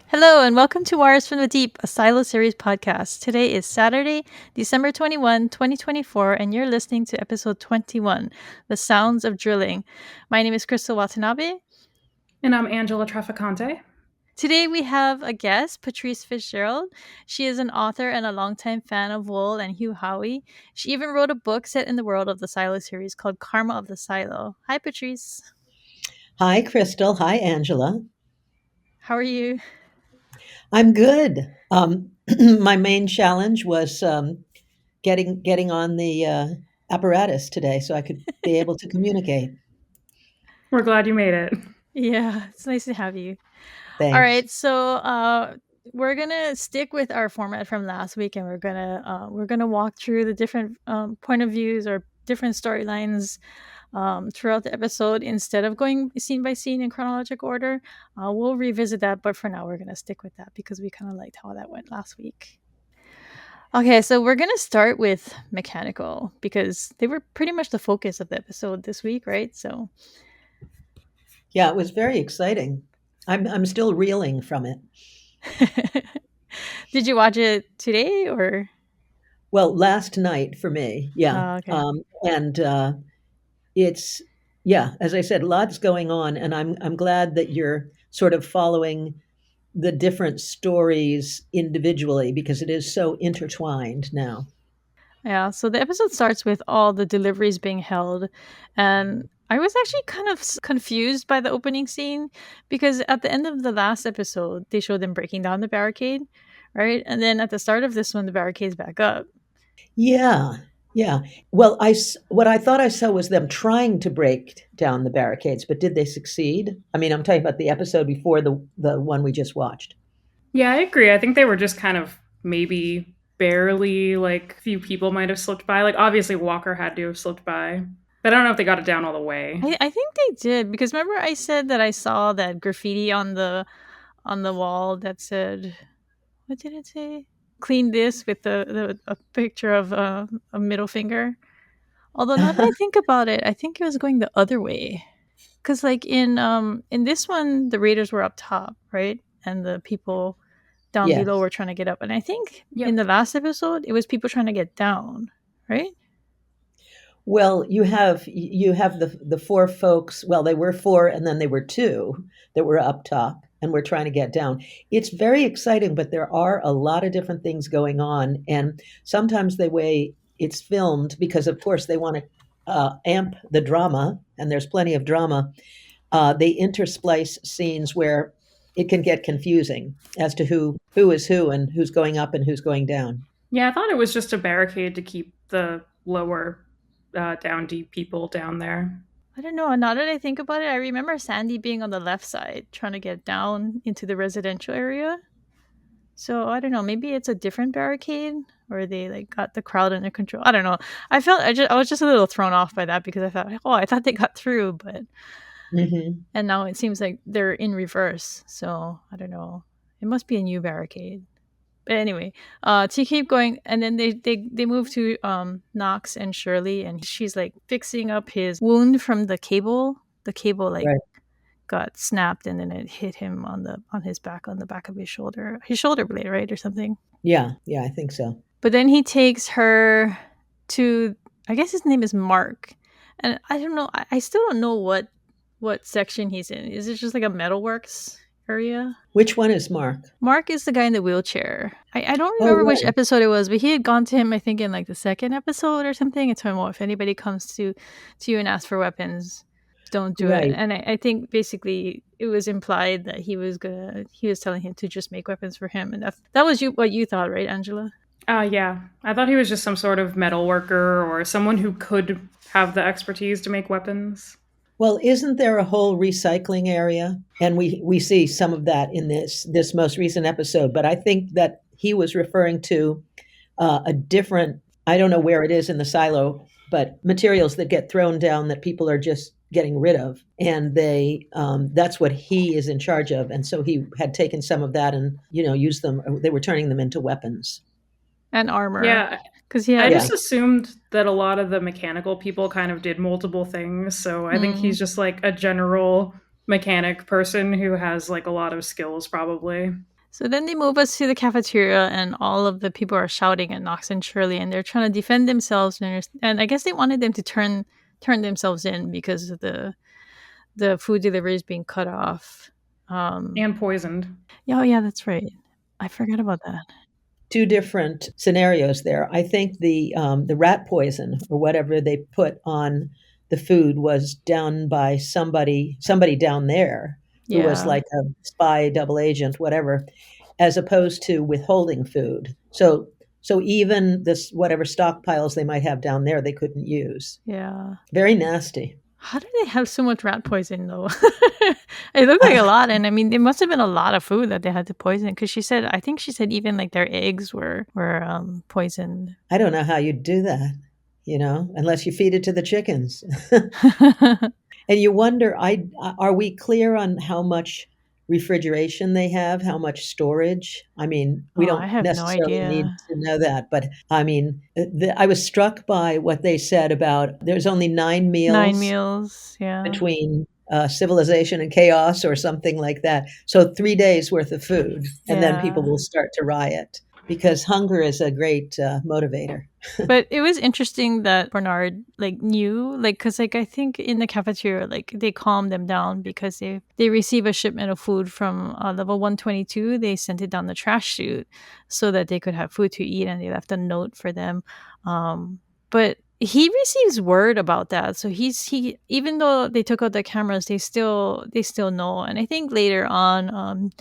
Hello and welcome to Wires from the Deep, a Silo Series podcast. Today is Saturday, December 21, 2024, and you're listening to episode 21, The Sounds of Drilling. My name is Crystal Watanabe. And I'm Angela Traficante. Today we have a guest, Patrice Fitzgerald. She is an author and a longtime fan of Wool and Hugh Howey. She even wrote a book set in the world of the Silo series called Karma of the Silo. Hi, Patrice. Hi, Crystal. Hi, Angela. How are you? I'm good. My main challenge was getting on the apparatus today so I could be able to communicate. We're glad you made it. Yeah, it's nice to have you. Thanks. All right, so we're gonna stick with our format from last week, and we're gonna walk through the different point of views or different storylines throughout the episode instead of going scene by scene in chronological order. We'll revisit that, but for now, we're gonna stick with that because we kind of liked how that went last week. Okay, so we're gonna start with mechanical because they were pretty much the focus of the episode this week, right? So yeah, it was very exciting. I'm still reeling from it. Did you watch it today or? Well, last night for me, yeah. Okay. And it's as I said, lots going on, and I'm glad that you're sort of following the different stories individually because it is so intertwined now. Yeah, so the episode starts with all the deliveries being held, and I was actually kind of confused by the opening scene because at the end of the last episode, they showed them breaking down the barricade, right? And then at the start of this one, the barricade's back up. Yeah, yeah. Well, what I thought I saw was them trying to break down the barricades, but did they succeed? I mean, I'm talking about the episode before the one we just watched. Yeah, I agree. I think they were just kind of maybe barely, like, a few people might have slipped by. Like, obviously, Walker had to have slipped by. But I don't know if they got it down all the way. I think they did because remember I said that I saw that graffiti on the wall that said, what did it say? Clean this with a picture of a middle finger. Although now that I think about it, I think it was going the other way. Cause like in this one, the raiders were up top, right? And the people down Yes. below were trying to get up. And I think Yep. in the last episode, it was people trying to get down, right? Well, you have the four folks. Well, they were four, and then they were two that were up top, and we're trying to get down. It's very exciting, but there are a lot of different things going on, and sometimes the way it's filmed, because of course they want to amp the drama, and there's plenty of drama. They intersplice scenes where it can get confusing as to who is who and who's going up and who's going down. Yeah, I thought it was just a barricade to keep the lower down deep people down there. I don't know. Now that I think about it, I remember Sandy being on the left side trying to get down into the residential area. So I don't know. Maybe it's a different barricade, or they like got the crowd under control. I don't know. I was just a little thrown off by that because I thought they got through, but Mm-hmm. and now it seems like they're in reverse. So I don't know. It must be a new barricade. But anyway, to keep going, and then they move to Knox and Shirley, and she's like fixing up his wound from the cable. The cable like Right. got snapped, and then it hit him on the back of his shoulder blade, right, or something. Yeah, I think so. But then he takes her to, I guess his name is Mark, and I don't know. I still don't know what section he's in. Is it just like a metalworks area? Which one is Mark? Mark is the guy in the wheelchair. I don't remember which right. episode it was, but he had gone to him, I think, in like the second episode or something, and told him, well, if anybody comes to you and asks for weapons, don't do Right. it. And I think basically it was implied that he was telling him to just make weapons for him, and that was what you thought, right, Angela? Yeah. I thought he was just some sort of metal worker or someone who could have the expertise to make weapons. Well, isn't there a whole recycling area? And we see some of that in this most recent episode. But I think that he was referring to a different, I don't know where it is in the silo, but materials that get thrown down that people are just getting rid of. And that's what he is in charge of. And so he had taken some of that and, used them. They were turning them into weapons. And armor. Yeah. Because I just assumed that a lot of the mechanical people kind of did multiple things. So I think he's just like a general mechanic person who has like a lot of skills probably. So then they move us to the cafeteria, and all of the people are shouting at Knox and Shirley, and they're trying to defend themselves. And I guess they wanted them to turn themselves in because of the food deliveries being cut off. And poisoned. Oh yeah, that's right. I forgot about that. Two different scenarios there. I think the rat poison or whatever they put on the food was done by somebody down there who was Yeah, like a spy, double agent, whatever, as opposed to withholding food. So even this whatever stockpiles they might have down there, they couldn't use. yeah. Very nasty. How did they have so much rat poison though? It looked like a lot, and I mean, it must have been a lot of food that they had to poison. Because I think she said even like their eggs were poisoned. I don't know how you'd do that, unless you feed it to the chickens. And you wonder, are we clear on how much refrigeration they have, how much storage? I mean, we Oh, don't I have no necessarily need idea. to know that, but I mean, I was struck by what they said about there's only 9 9 meals meals, yeah, between civilization and chaos or something like that. So 3 days worth of food, and then people yeah. will start to riot because hunger is a great motivator. But it was interesting that Bernard like knew, like, because like I think in the cafeteria, like they calmed them down because they receive a shipment of food from level 122. They sent it down the trash chute so that they could have food to eat, and they left a note for them. But he receives word about that, so he even though they took out the cameras, they still know. And I think later on,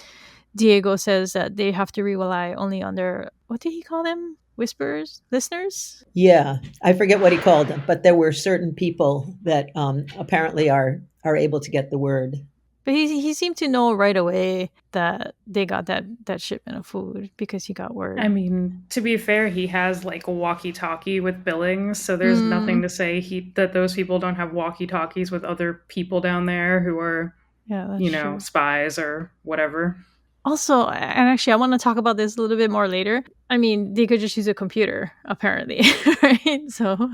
Diego says that they have to rely only on their, what did he call them? Whisperers? Listeners? Yeah, I forget what he called them, but there were certain people that apparently are able to get the word. But he seemed to know right away that they got that shipment of food because he got I word. mean, to be fair, he has like a walkie-talkie with Billings, so there's nothing Mm, to say that those people don't have walkie-talkies with other people down there who are, yeah, that's true. spies or whatever. Also, and actually, I want to talk about this a little bit more later. I mean, they could just use a computer, apparently, right? So,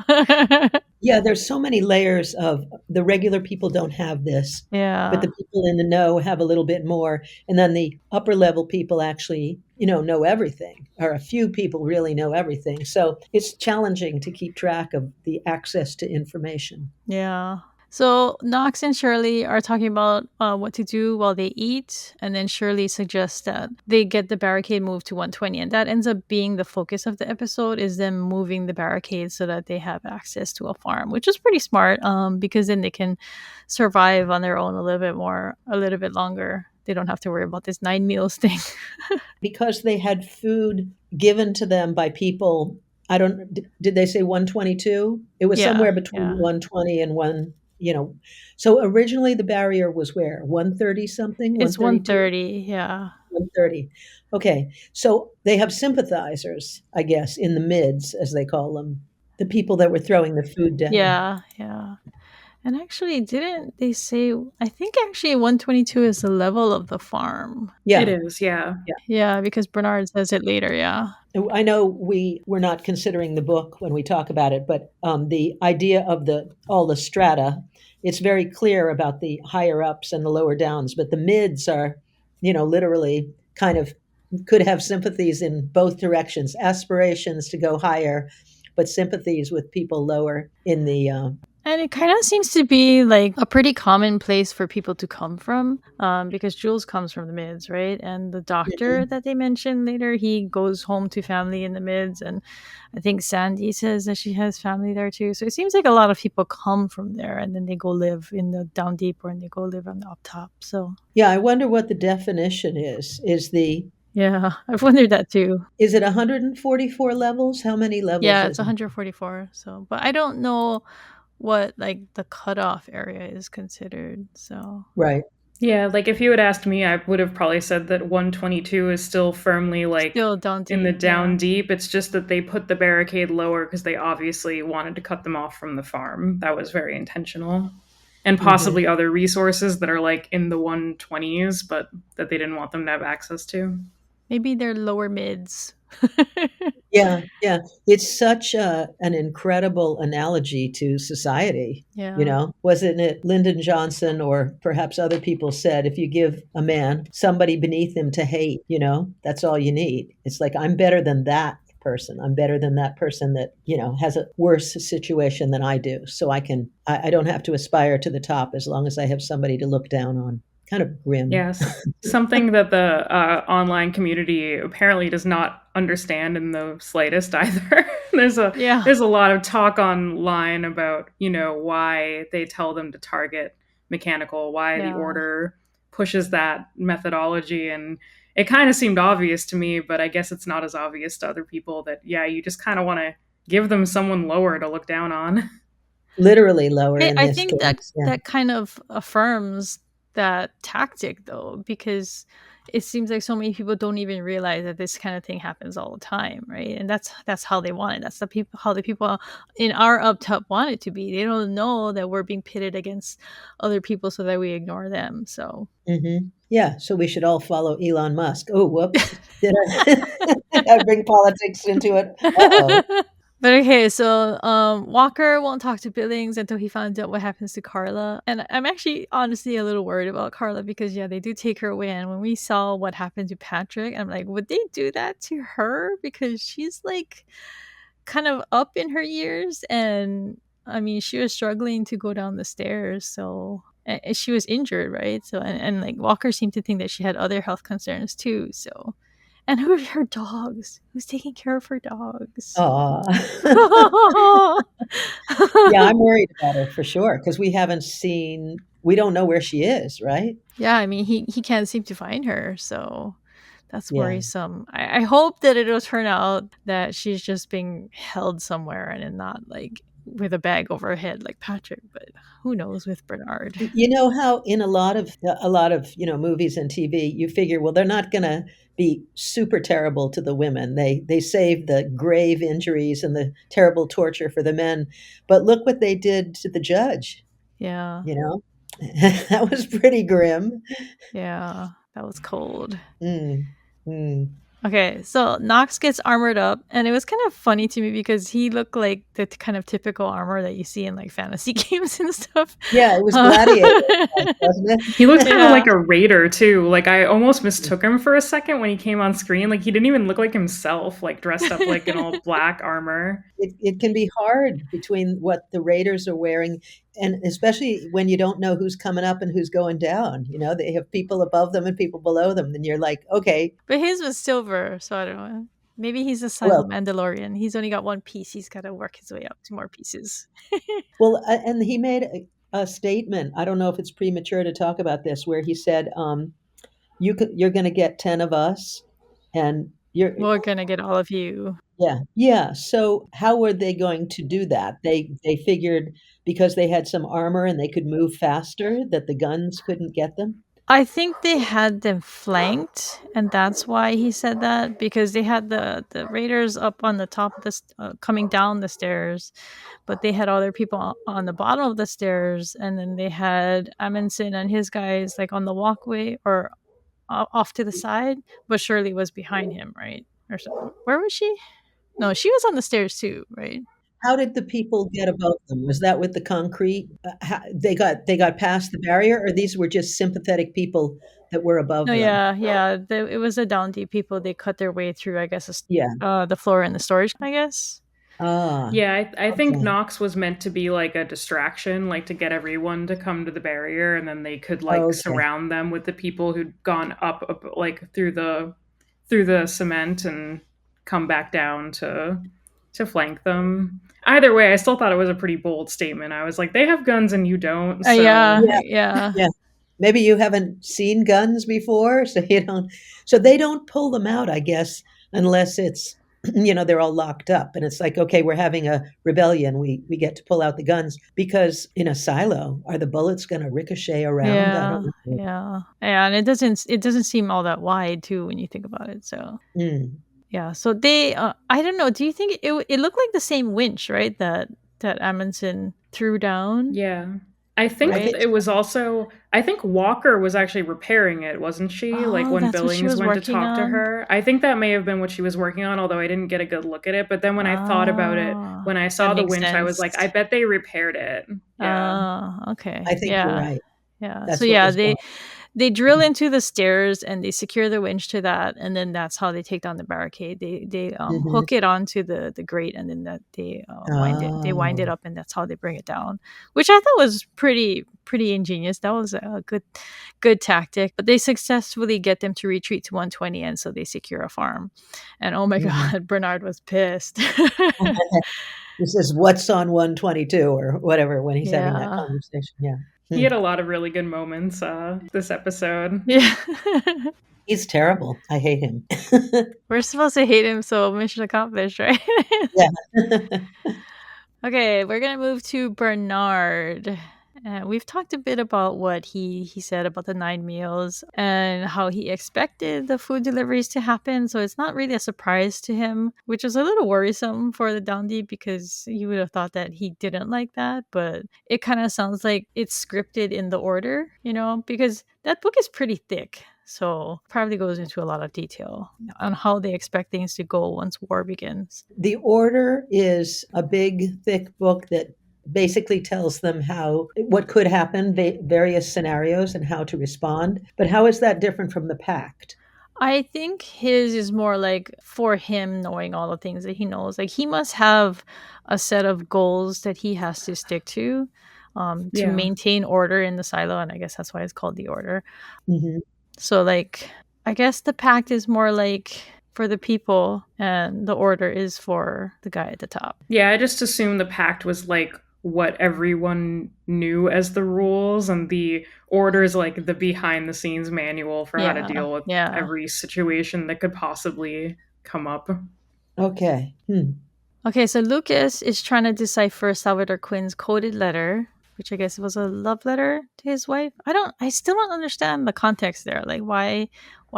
Yeah, there's so many layers of the regular people don't have this, but yeah, the people in the know have a little bit more, and then the upper level people actually, know everything, or a few people really know everything. So it's challenging to keep track of the access to information. yeah. So Knox and Shirley are talking about what to do while they eat, and then Shirley suggests that they get the barricade moved to 120, and that ends up being the focus of the episode, is them moving the barricade so that they have access to a farm, which is pretty smart, because then they can survive on their own a little bit longer. They don't have to worry about this 9 meals thing. Because they had food given to them by people. I don't, did they say 122? It was Yeah, somewhere between yeah. 120 and so originally the barrier was where? 130 something, It's 132? 130. Yeah. 130. Okay. So they have sympathizers, I guess, in the mids, as they call them, the people that were throwing the food down. Yeah, yeah. And actually, didn't they say? I think actually 122 is the level of the farm. It Yeah. is, yeah. Yeah. Yeah, because Bernard says it later. Yeah. I know we're not considering the book when we talk about it, but the idea of all the strata, it's very clear about the higher ups and the lower downs, but the mids are, literally kind of could have sympathies in both directions, aspirations to go higher, but sympathies with people lower in the. And it kind of seems to be like a pretty common place for people to come from, because Jules comes from the mids, right? And the doctor that they mentioned later, he goes home to family in the mids. And I think Sandy says that she has family there too. So it seems like a lot of people come from there and then they go live in the down deep, or they go live on the up top. So Yeah, I wonder what the definition is. yeah, I've wondered that too. Is it 144 levels? How many levels Yeah, it's is it? 144. So, but I don't know what like the cutoff area is considered. So Right. Yeah, like if you had asked me, I would have probably said that 122 is still firmly like still down in the deep. down Yeah. deep. It's just that they put the barricade lower because they obviously wanted to cut them off from the farm. That was very intentional. And Hmm. possibly other resources that are like in the 120s, but that they didn't want them to have access to. Maybe they're lower mids. Yeah, yeah. It's such an incredible analogy to society. You Yeah. know, wasn't it Lyndon Johnson or perhaps other people said, if you give a man somebody beneath him to hate, that's all you need. It's like, I'm better than that person. I'm better than that person that, has a worse situation than I do. So I don't have to aspire to the top as long as I have somebody to look down on. Kind of grim. Yes. Something that the online community apparently does not understand in the slightest either. there's a Yeah. there's a lot of talk online about, why they tell them to target mechanical, why the Yeah. order pushes that methodology, and it kind of seemed obvious to me, but I guess it's not as obvious to other people that yeah, you just kind of want to give them someone lower to look down on. Literally lower in I this think that case. Yeah. that kind of affirms that tactic though, because it seems like so many people don't even realize that this kind of thing happens all the time, right? And that's how they want it. That's the people how the people in our up top want it to be. They don't know that we're being pitted against other people so that we ignore them. So Yeah, so we should all follow Elon Musk. Oh, whoops. Did I, did I bring politics into it? Uh-oh. But okay, so Walker won't talk to Billings until he finds out what happens to Carla. And I'm actually honestly a little worried about Carla because yeah, they do take her away. And when we saw what happened to Patrick, I'm like, would they do that to her? Because she's like kind of up in her years, and I mean she was struggling to go down the stairs, so and she was injured, right? So and like Walker seemed to think that she had other health concerns too. So and who are her dogs? Who's taking care of her dogs? Aw. Yeah, I'm worried about her for sure because we don't know where she is, right? Yeah, I mean he can't seem to find her, so that's Yeah. worrisome. I hope that it'll turn out that she's just being held somewhere and not like with a bag over her head like Patrick, but who knows with Bernard. You know how in a lot of movies and TV, you figure, well, they're not going to be super terrible to the women. They save the grave injuries and the terrible torture for the men. But look what they did to the judge, Yeah, you know? That was pretty grim. yeah, that was cold. Mm, mm. Okay, so Knox gets armored up, and it was kind of funny to me because he looked like the kind of typical armor that you see in like fantasy games and stuff. Yeah, it was Uh, Gladiator, wasn't He looked kind of yeah, like a raider too. Like I almost mistook him for a second when he came on screen. Like he didn't even look like himself, like dressed up like in all black armor. it can be hard between what the Raiders are wearing, and especially when you don't know who's coming up and who's going down. They have people above them and people below them, and you're like, okay, but his was silver, so I don't know. Maybe he's a silent well, Mandalorian. He's only got one piece. He's got to work his way up to more pieces. and he made a statement. I don't know if it's premature to talk about this, where he said, you're going to get 10 of us, and you're We're gonna get all of you. yeah, yeah. So how were they going to do that? They figured because they had some armor and they could move faster that the guns couldn't get them. I think they had them flanked, and that's why he said that because they had the raiders up on the top of this, coming down the stairs, but they had other people on the bottom of the stairs, and then they had Amundsen and his guys like on the walkway or off to the side, but Shirley was behind him, right? Or something. Where was she? No, she was on the stairs too, right? How did the people get above them? Was that with the concrete? They got past the barrier, or these were just sympathetic people that were above No, them? yeah, yeah. It was the down deep people. They cut their way through, I guess, Yeah. the floor in the storage, I guess. Ah, Yeah, I think okay. Nox was meant to be like a distraction, like to get everyone to come to the barrier, and then they could like Okay. surround them with the people who'd gone up like through the cement and come back down to flank them. Either way, I still thought it was a pretty bold statement. I was like, they have guns and you don't, Yeah, so Yeah. yeah. Yeah. Maybe you haven't seen guns before, so you don't. So they don't pull them out, I guess, unless it's they're all locked up, and it's like, okay, we're having a rebellion. We get to pull out the guns because in a silo, are the bullets going to ricochet around? I Yeah, don't know. yeah, yeah, and it doesn't seem all that wide too when you think about it. So Mm. yeah, so they I don't know. Do you think it looked like the same winch, right? That Amundsen threw down? yeah. I think I right? think it was also I think Walker was actually repairing it, wasn't she? Like Oh, when that's what she Billings was went to working talk to on. her. I think that may have been what she was working on, although I didn't get a good look at it. But then when I thought about it, Oh, when I that saw the makes winch, I was like, I sense. bet they repaired it. Yeah. Oh, I okay. think you're Yeah. right. Yeah. So That's what yeah, was they going they drill into the stairs and they secure the winch to that, and then that's how they take down the barricade. They Mhm. hook it onto the grate, and then that they wind it Oh. up, and that's how they bring it down, which I thought was pretty ingenious. That was a good tactic. But they successfully get them to retreat to 120, and so they secure a farm. And oh my Mhm. god, Bernard was pissed. He says, "What's on 122?" or whatever when he's having that Yeah. conversation, yeah. He Hmm. had a lot of really good moments this episode. Yeah. He's terrible. I hate him. We're supposed to hate him, so mission accomplished, right? Yeah. Okay, we're gonna move to Bernard. We've talked a bit about what he said about the 9 meals and how he expected the food deliveries to happen. So it's not really a surprise to him, which is a little worrisome for the Dondi because you would have thought that he didn't like that. But it kind of sounds like it's scripted in the order, because that book is pretty thick. So probably goes into a lot of detail on how they expect things to go once war begins. The Order is a big, thick book that basically tells them what could happen, various scenarios, and how to respond. But how is that different from the Pact? I think his is more like for him knowing all the things that he knows. Like he must have a set of goals that he has to stick to Yeah. maintain order in the silo, and I guess that's why it's called the order. Mhm. So like I guess the pact is more like for the people and the order is for the guy at the top. Yeah, I just assumed the pact was like what everyone knew as the rules, and the orders like the behind the scenes manual for how to Yeah. deal with Yeah. every situation that could possibly come up. Okay. Okay, so Lucas is trying to decipher Salvador Quinn's coded letter, which I guess was a love letter to his wife. I still don't understand the context there. Like why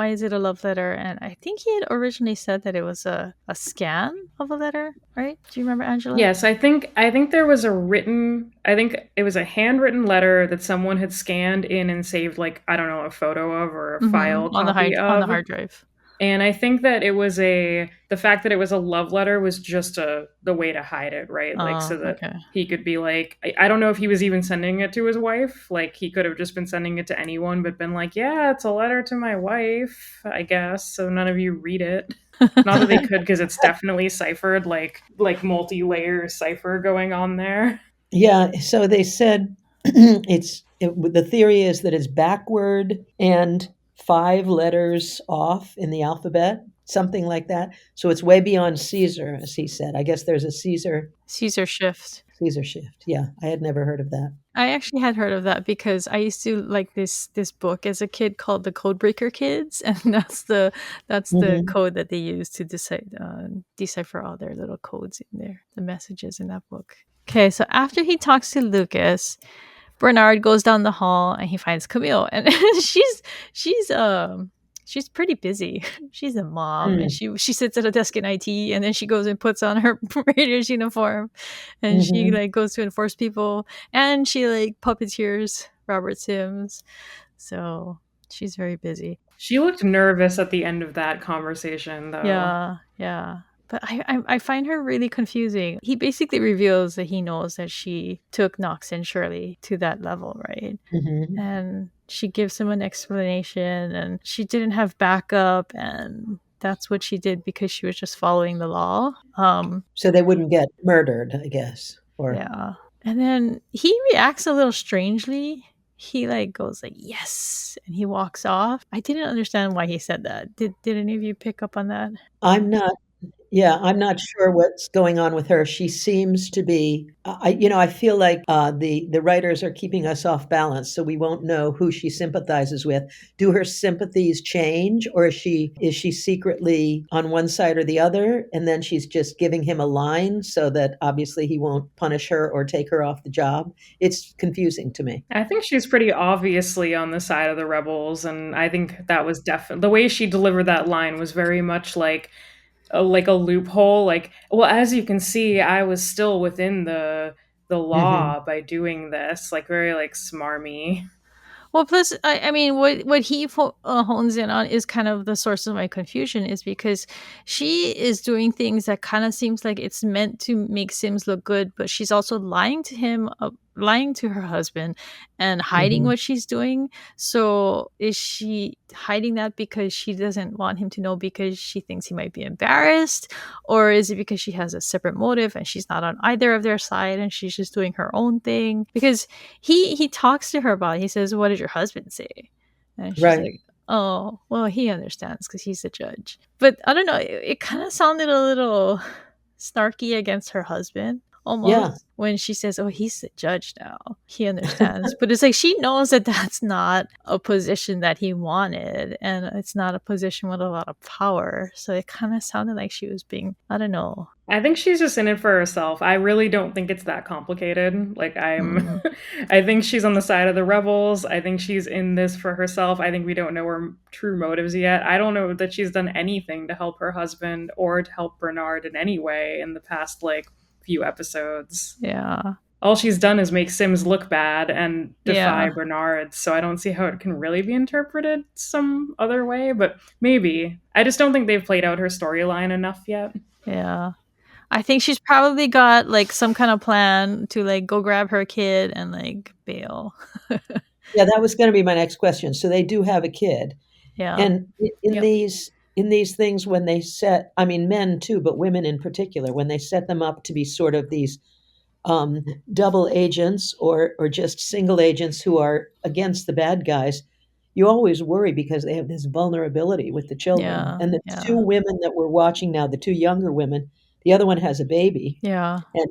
is it a love letter? And I think he had originally said that it was a scan of a letter, right? Do you remember, Angela? Yes, I think there was I think it was a handwritten letter that someone had scanned in and saved like I don't know a photo of or a file On the copy on the of. hard drive. And I think that the fact that it was a love letter was just the way to hide it, right? Like Oh, so that okay. he could be like, I don't know if he was even sending it to his wife. Like he could have just been sending it to anyone, but been like, yeah, it's a letter to my wife, I guess. So none of you read it. Not that they could, because it's definitely ciphered, like multi-layer cipher going on there. Yeah, so they said the theory is that it's backward and 5 letters off in the alphabet, something like that. So it's way beyond Caesar, as he said. I guess there's a Caesar shift. Caesar shift. Yeah, I had never heard of that. I actually had heard of that because I used to like this book as a kid called the Codebreaker Kids, and that's the Hmm. code that they use to decipher all their little codes in there, the messages in that book. Okay, so after he talks to Lucas, Bernard goes down the hall and he finds Camille, and she's she's pretty busy. She's a mom, and Mm. she sits at a desk in IT, and then she goes and puts on her Raiders uniform, and she Hmm. like goes to enforce people, and she like puppeteers Robert Sims. So she's very busy. She looked nervous at the end of that conversation, though. Yeah, yeah. But I find her really confusing. He basically reveals that he knows that she took Knox and Shirley to that level, right? Hmm. And she gives him an explanation, and she didn't have backup, and that's what she did because she was just following the law. So they wouldn't get murdered, I guess. Or Yeah. And then he reacts a little strangely. He like goes like yes, and he walks off. I didn't understand why he said that. Did any of you pick up on that? I'm not Yeah, I'm not sure what's going on with her. She seems to be, I feel like the writers are keeping us off balance, so we won't know who she sympathizes with. Do her sympathies change, or is she secretly on one side or the other, and then she's just giving him a line so that obviously he won't punish her or take her off the job? It's confusing to me. I think she's pretty obviously on the side of the rebels, and I think that was definitely the way she delivered that line was very much like a loophole. Like, well, as you can see, I was still within the Hmm. law by doing this, like very like smarmy. Well, plus, I mean, what he hones in on is kind of the source of my confusion, is because she is doing things that kind of seems like it's meant to make Sims look good, but she's also lying to him, lying to her husband, and hiding Hmm. what she's doing. So, is she hiding that because she doesn't want him to know because she thinks he might be embarrassed, or is it because she has a separate motive and she's not on either of their side and she's just doing her own thing? Because he talks to her about it. He says, "What did your husband say?" And she's Right. like, "Oh, well, he understands because he's the judge." But I don't know. It kind of sounded a little snarky against her husband Yeah. almost when she says, "Oh, he's the judge now. He understands." But it's like she knows that that's not a position that he wanted, and it's not a position with a lot of power. So it kind of sounded like she was being, I don't know. I think she's just in it for herself. I really don't think it's that complicated. Like I'm Mm, I think she's on the side of the rebels. I think she's in this for herself. I think we don't know her true motives yet. I don't know that she's done anything to help her husband or to help Bernard in any way in the past like few episodes. yeah, All she's done is make Sims look bad and defy yeah, Bernard, so I don't see how it can really be interpreted some other way, but maybe. I just don't think they've played out her storyline enough yet. yeah. I think she's probably got like some kind of plan to like go grab her kid and like bail. Yeah, that was going to be my next question. So they do have a kid, Yeah. and in Yep. these things, when they set, I mean, men too, but women in particular, when they set them up to be sort of these um, double agents or just single agents who are against the bad guys, you always worry because they have this vulnerability with the children. Yeah. And the two Yeah. women that we're watching now, the two younger women, the other one has a baby, Yeah. and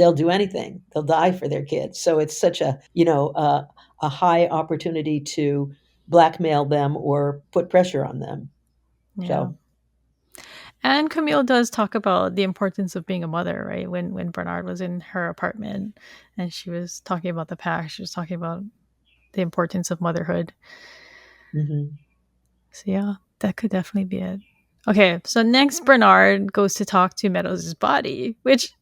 they'll do anything. They'll die for their kids. So it's such a high opportunity to blackmail them or put pressure on them. Yeah. So And Camille does talk about the importance of being a mother, right? When Bernard was in her apartment and she was talking about the past, she was talking about the importance of motherhood. mhm. So yeah, that could definitely be it. Okay, so next Bernard goes to talk to Meadows' body, which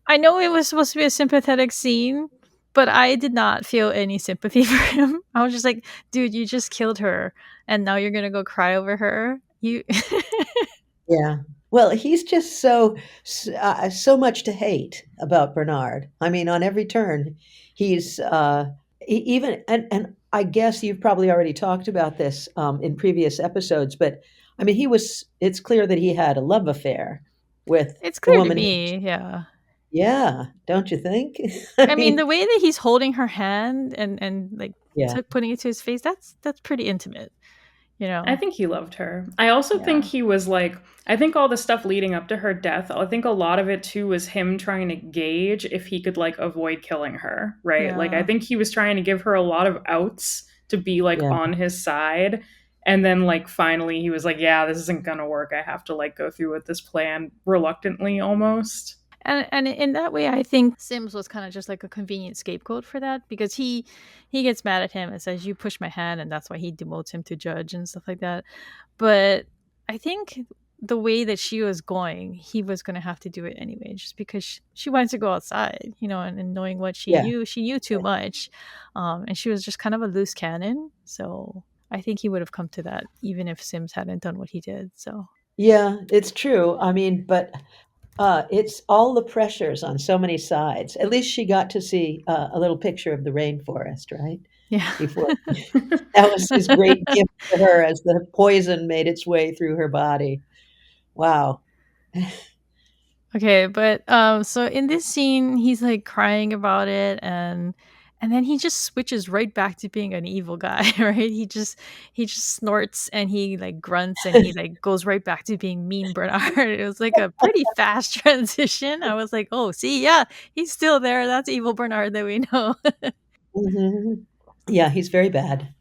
I know it was supposed to be a sympathetic scene, but I did not feel any sympathy for him. I was just like, dude, you just killed her, and now you're gonna go cry over her. You, Yeah. Well, he's just so much to hate about Bernard. I mean, on every turn, he's even and I guess you've probably already talked about this in previous episodes, but I mean, he was. It's clear that he had a love affair with it's the clear to woman. me, yeah. Yeah, don't you think? I I mean, the mean, way that he's holding her hand and like yeah, putting it to his face, that's pretty intimate, you I know. think he loved her. I also think Yeah, he was like, I think all the stuff leading up to her death, I think a lot of it too was him trying to gauge if he could like avoid killing her, right? Like, I yeah. think he was trying to give her a lot of outs to be like yeah, on his side. And then, like, finally he was like, yeah, this isn't gonna work. I have to like go through with this plan reluctantly almost. And in that way, I think Sims was kind of just like a convenient scapegoat for that because he gets mad at him and says, "You pushed my hand," and that's why he demotes him to judge and stuff like that. But I think the way that she was going, he was going to have to do it anyway, just because she wanted to go outside, you know, and knowing what yeah. she knew too much, and she was just kind of a loose cannon. So I think he would have come to that even if Sims hadn't done what he did. So Yeah, it's true. I mean, but it's all the pressures on so many sides. At least she got to see a little picture of the rainforest, right? yeah. Before that was his great gift to her as the poison made its way through her body. Wow. Okay, but so in this scene he's like crying about it and then he just switches right back to being an evil guy, right? He just snorts and he like grunts and he like goes right back to being mean Bernard. It was like a pretty fast transition. I was like, "Oh, see, yeah, he's still there. That's evil Bernard that we know." Mhm. Yeah, he's very bad.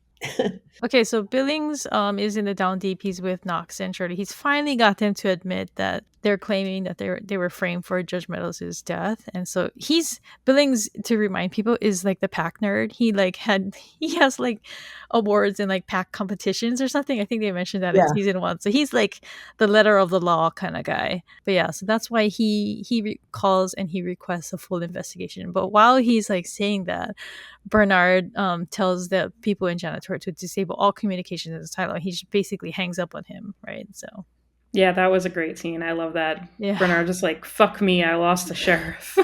Okay, so Billings is in the down deep. He's with Knox and Shirley. He's finally got them to admit that they're claiming that they were framed for Judge Meadows' death. And so Billings, to remind people, is like the pack nerd. He has like awards in like pack competitions or something. I think they mentioned that in Yeah. season 1. So he's like the letter of the law kind of guy. But yeah, so that's why he calls and he requests a full investigation. But while he's like saying that, Bernard tells the people in janitor to disable all communications in the silo. He just basically hangs up on him, right? So Yeah, that was a great scene. I love that. yeah. Bernard just like, fuck me, I lost the sheriff.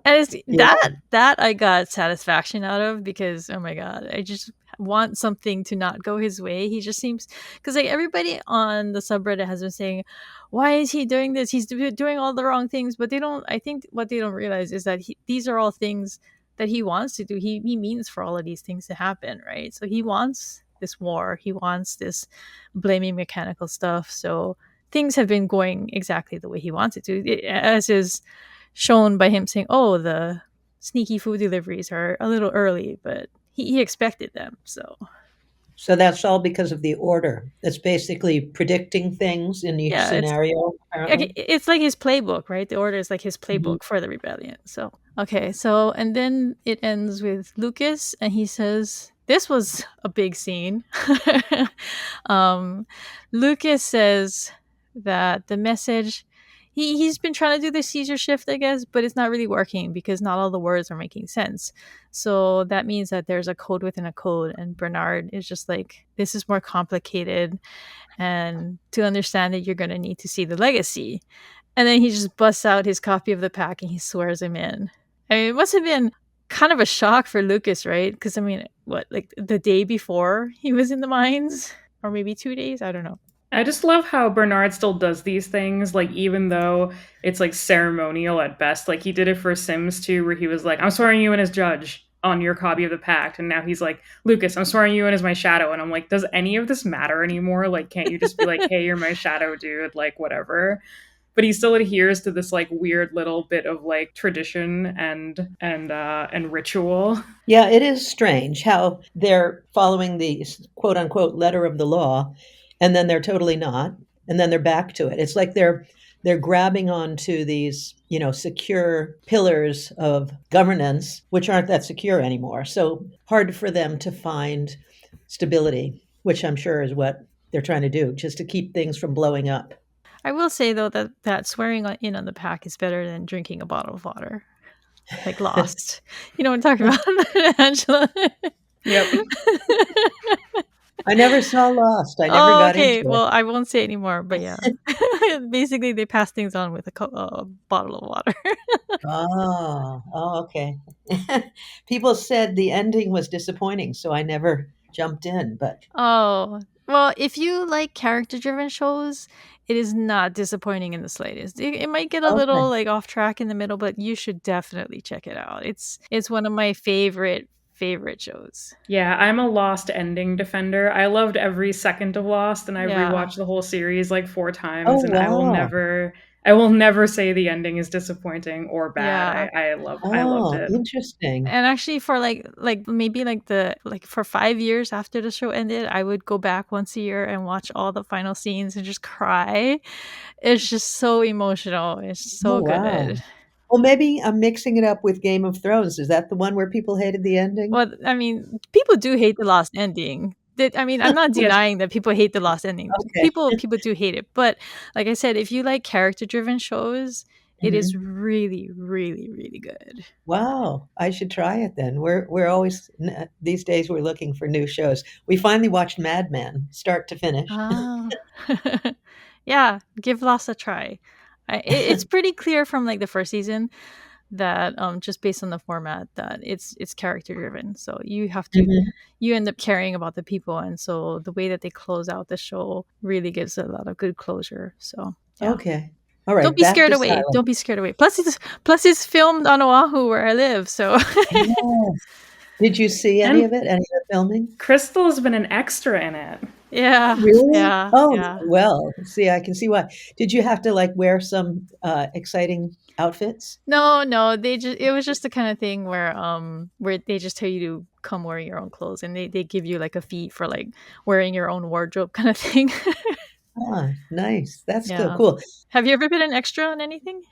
And it's Yeah. that I got satisfaction out of, because oh my god, I just want something to not go his way. He just seems, because like everybody on the subreddit has been saying, why is he doing this? He's doing all the wrong things. But they don't. I think what they don't realize is that these are all things that he wants to do. He means for all of these things to happen, right? So he wants this war. He wants this blaming mechanical stuff. So things have been going exactly the way he wants it to, as is shown by him saying, "Oh, the sneaky food deliveries are a little early," but he expected them. So So that's all because of the order. It's basically predicting things in each yeah, scenario, apparently. it's like his playbook, right? The order is like his Mhm. playbook for the rebellion. So okay, so and then it ends with Lucas, and he says, "This was a big scene." um, Lucas says that the message, he's been trying to do the Caesar shift, I guess, but it's not really working because not all the words are making sense. So that means that there's a code within a code, and Bernard is just like, this is more complicated, and to understand it, you're going to need to see the legacy. And then he just busts out his copy of the pack and he swears him in. I mean, it must have been kind of a shock for Lucas, right? Because I mean, what, like the day before he was in the mines, or maybe 2 days? I don't know. I just love how Bernard still does these things, like, even though it's like ceremonial at best. Like, he did it for Sims 2, where he was like, I'm swearing you in as judge on your copy of the pact. And now he's like, Lucas, I'm swearing you in as my shadow. And I'm like, does any of this matter anymore? Like, can't you just be like, hey, you're my shadow, dude? Like, whatever. But he still adheres to this like weird little bit of like tradition and ritual. Yeah, it is strange how they're following the quote unquote letter of the law, and then they're totally not, and then they're back to it. It's like they're grabbing onto these, secure pillars of governance, which aren't that secure anymore. So hard for them to find stability, which I'm sure is what they're trying to do, just to keep things from blowing up. I will say though that swearing in on the pack is better than drinking a bottle of water, like Lost. You know what I'm talking about, Angela? Yep. I never saw Lost. I never Oh, got into okay. it. Well, I won't say anymore, but yeah. Basically, they pass things on with a bottle of water. Oh, okay. People said the ending was disappointing, so I never jumped in, but Oh, well, if you like character-driven shows, it is not disappointing in the slightest. It might get a okay. little like off track in the middle, but you should definitely check it out. It's one of my favorite shows. Yeah, I'm a Lost ending defender. I loved every second of Lost, and I've Yeah. rewatched the whole series like 4 times, Oh, and wow. I will never say the ending is disappointing or bad. Yeah. I loved Oh, it. interesting. And actually for like maybe like for 5 years after the show ended, I would go back once a year and watch all the final scenes and just cry. It's just so emotional. It's Oh, so wow. good. Well, maybe I'm mixing it up with Game of Thrones. Is that the one where people hated the ending? Well, I mean, people do hate the lost ending. I mean, I'm not Yes. denying that people hate the lost ending. Okay. People do hate it, but like I said, if you like character-driven shows, it is Mhm. really, really, really good. Wow, I should try it then. We're always these days we're looking for new shows. We finally watched Mad Men, start to finish. Ah. Yeah, give Lost a try. It's pretty clear from like the first season that just based on the format that it's character driven. So Mhm. you end up caring about the people, and so the way that they close out the show really gives a lot of good closure. So yeah. Okay. All Don't right, be back scared to away. silent. Don't be scared away. Plus it's filmed on Oahu where I live. So Yes. Did you see any And of it? Any of the filming? Crystal's been an extra in it. Yeah, Really? yeah, Oh, yeah. well, see, I can see why. Did you have to, like, wear some, exciting outfits? No, no, they just it was just the kind of thing where they just tell you to come wear your own clothes, and they give you like a fee for like wearing your own wardrobe kind of thing. Ah, nice. That's so Yeah. cool. Have you ever been an extra on anything?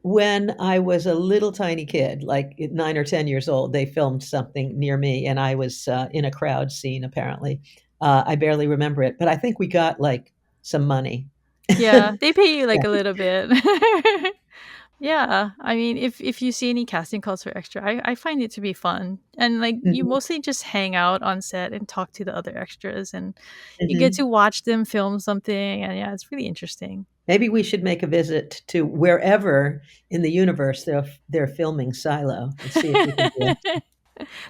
When I was a little tiny kid, like 9 or 10 years old, they filmed something near me, and I was, in a crowd scene, apparently. I barely remember it, but I think we got, like, some money. Yeah, they pay you Yeah. like a little bit. Yeah, I mean, if you see any casting calls for extra, I find it to be fun, and like you Mhm, mostly just hang out on set and talk to the other extras, and you get mhm. to watch them film something, and yeah, it's really interesting. Maybe we should make a visit to wherever in the universe they're filming Silo and see if we can do it.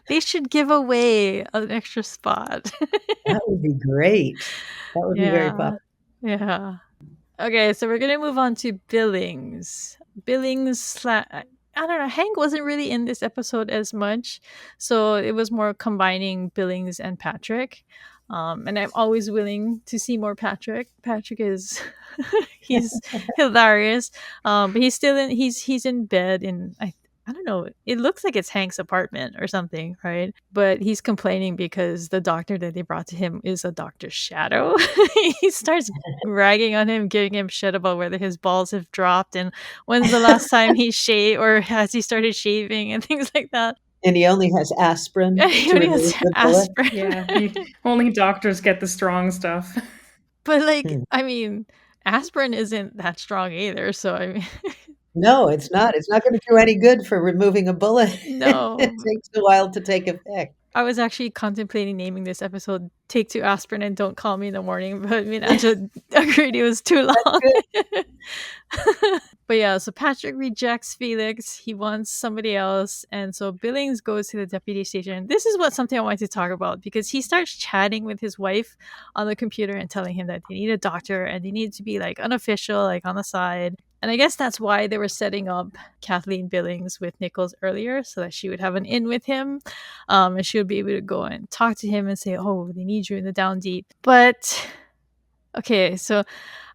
They should give away an extra spot. That would be great. That would be very Yeah, popular. yeah. Okay, so we're gonna move on to Billings. Billings, I don't know. Hank wasn't really in this episode as much, so it was more combining Billings and Patrick. And I'm always willing to see more Patrick. Patrick is he's hilarious. But he's still in he's in bed in I don't know. It looks like it's Hank's apartment or something, right? But he's complaining because the doctor that they brought to him is a Dr. Shadow. He starts ragging on him, giving him shit about whether his balls have dropped and when's the last time he shaved or has he started shaving and things like that. And he only has aspirin He to only has remove the bullet. aspirin. Yeah, only doctors get the strong stuff. But like, Hmm. I mean, aspirin isn't that strong either. So I mean, No, it's not. It's not gonna do any good for removing a bullet. It no. takes a while to take effect. I was actually contemplating naming this episode "Take Two Aspirin and Don't Call Me in the Morning," but me and Angela agreed it was too That's long. good. But yeah, so Patrick rejects Felix. He wants somebody else. And so Billings goes to the deputy station. This is what something I wanted to talk about because he starts chatting with his wife on the computer and telling him that they need a doctor and they need to be like unofficial, like on the side. And I guess that's why they were setting up Kathleen Billings with Nichols earlier so that she would have an in with him. And she would be able to go and talk to him and say, oh, they need you in the down deep. But okay, so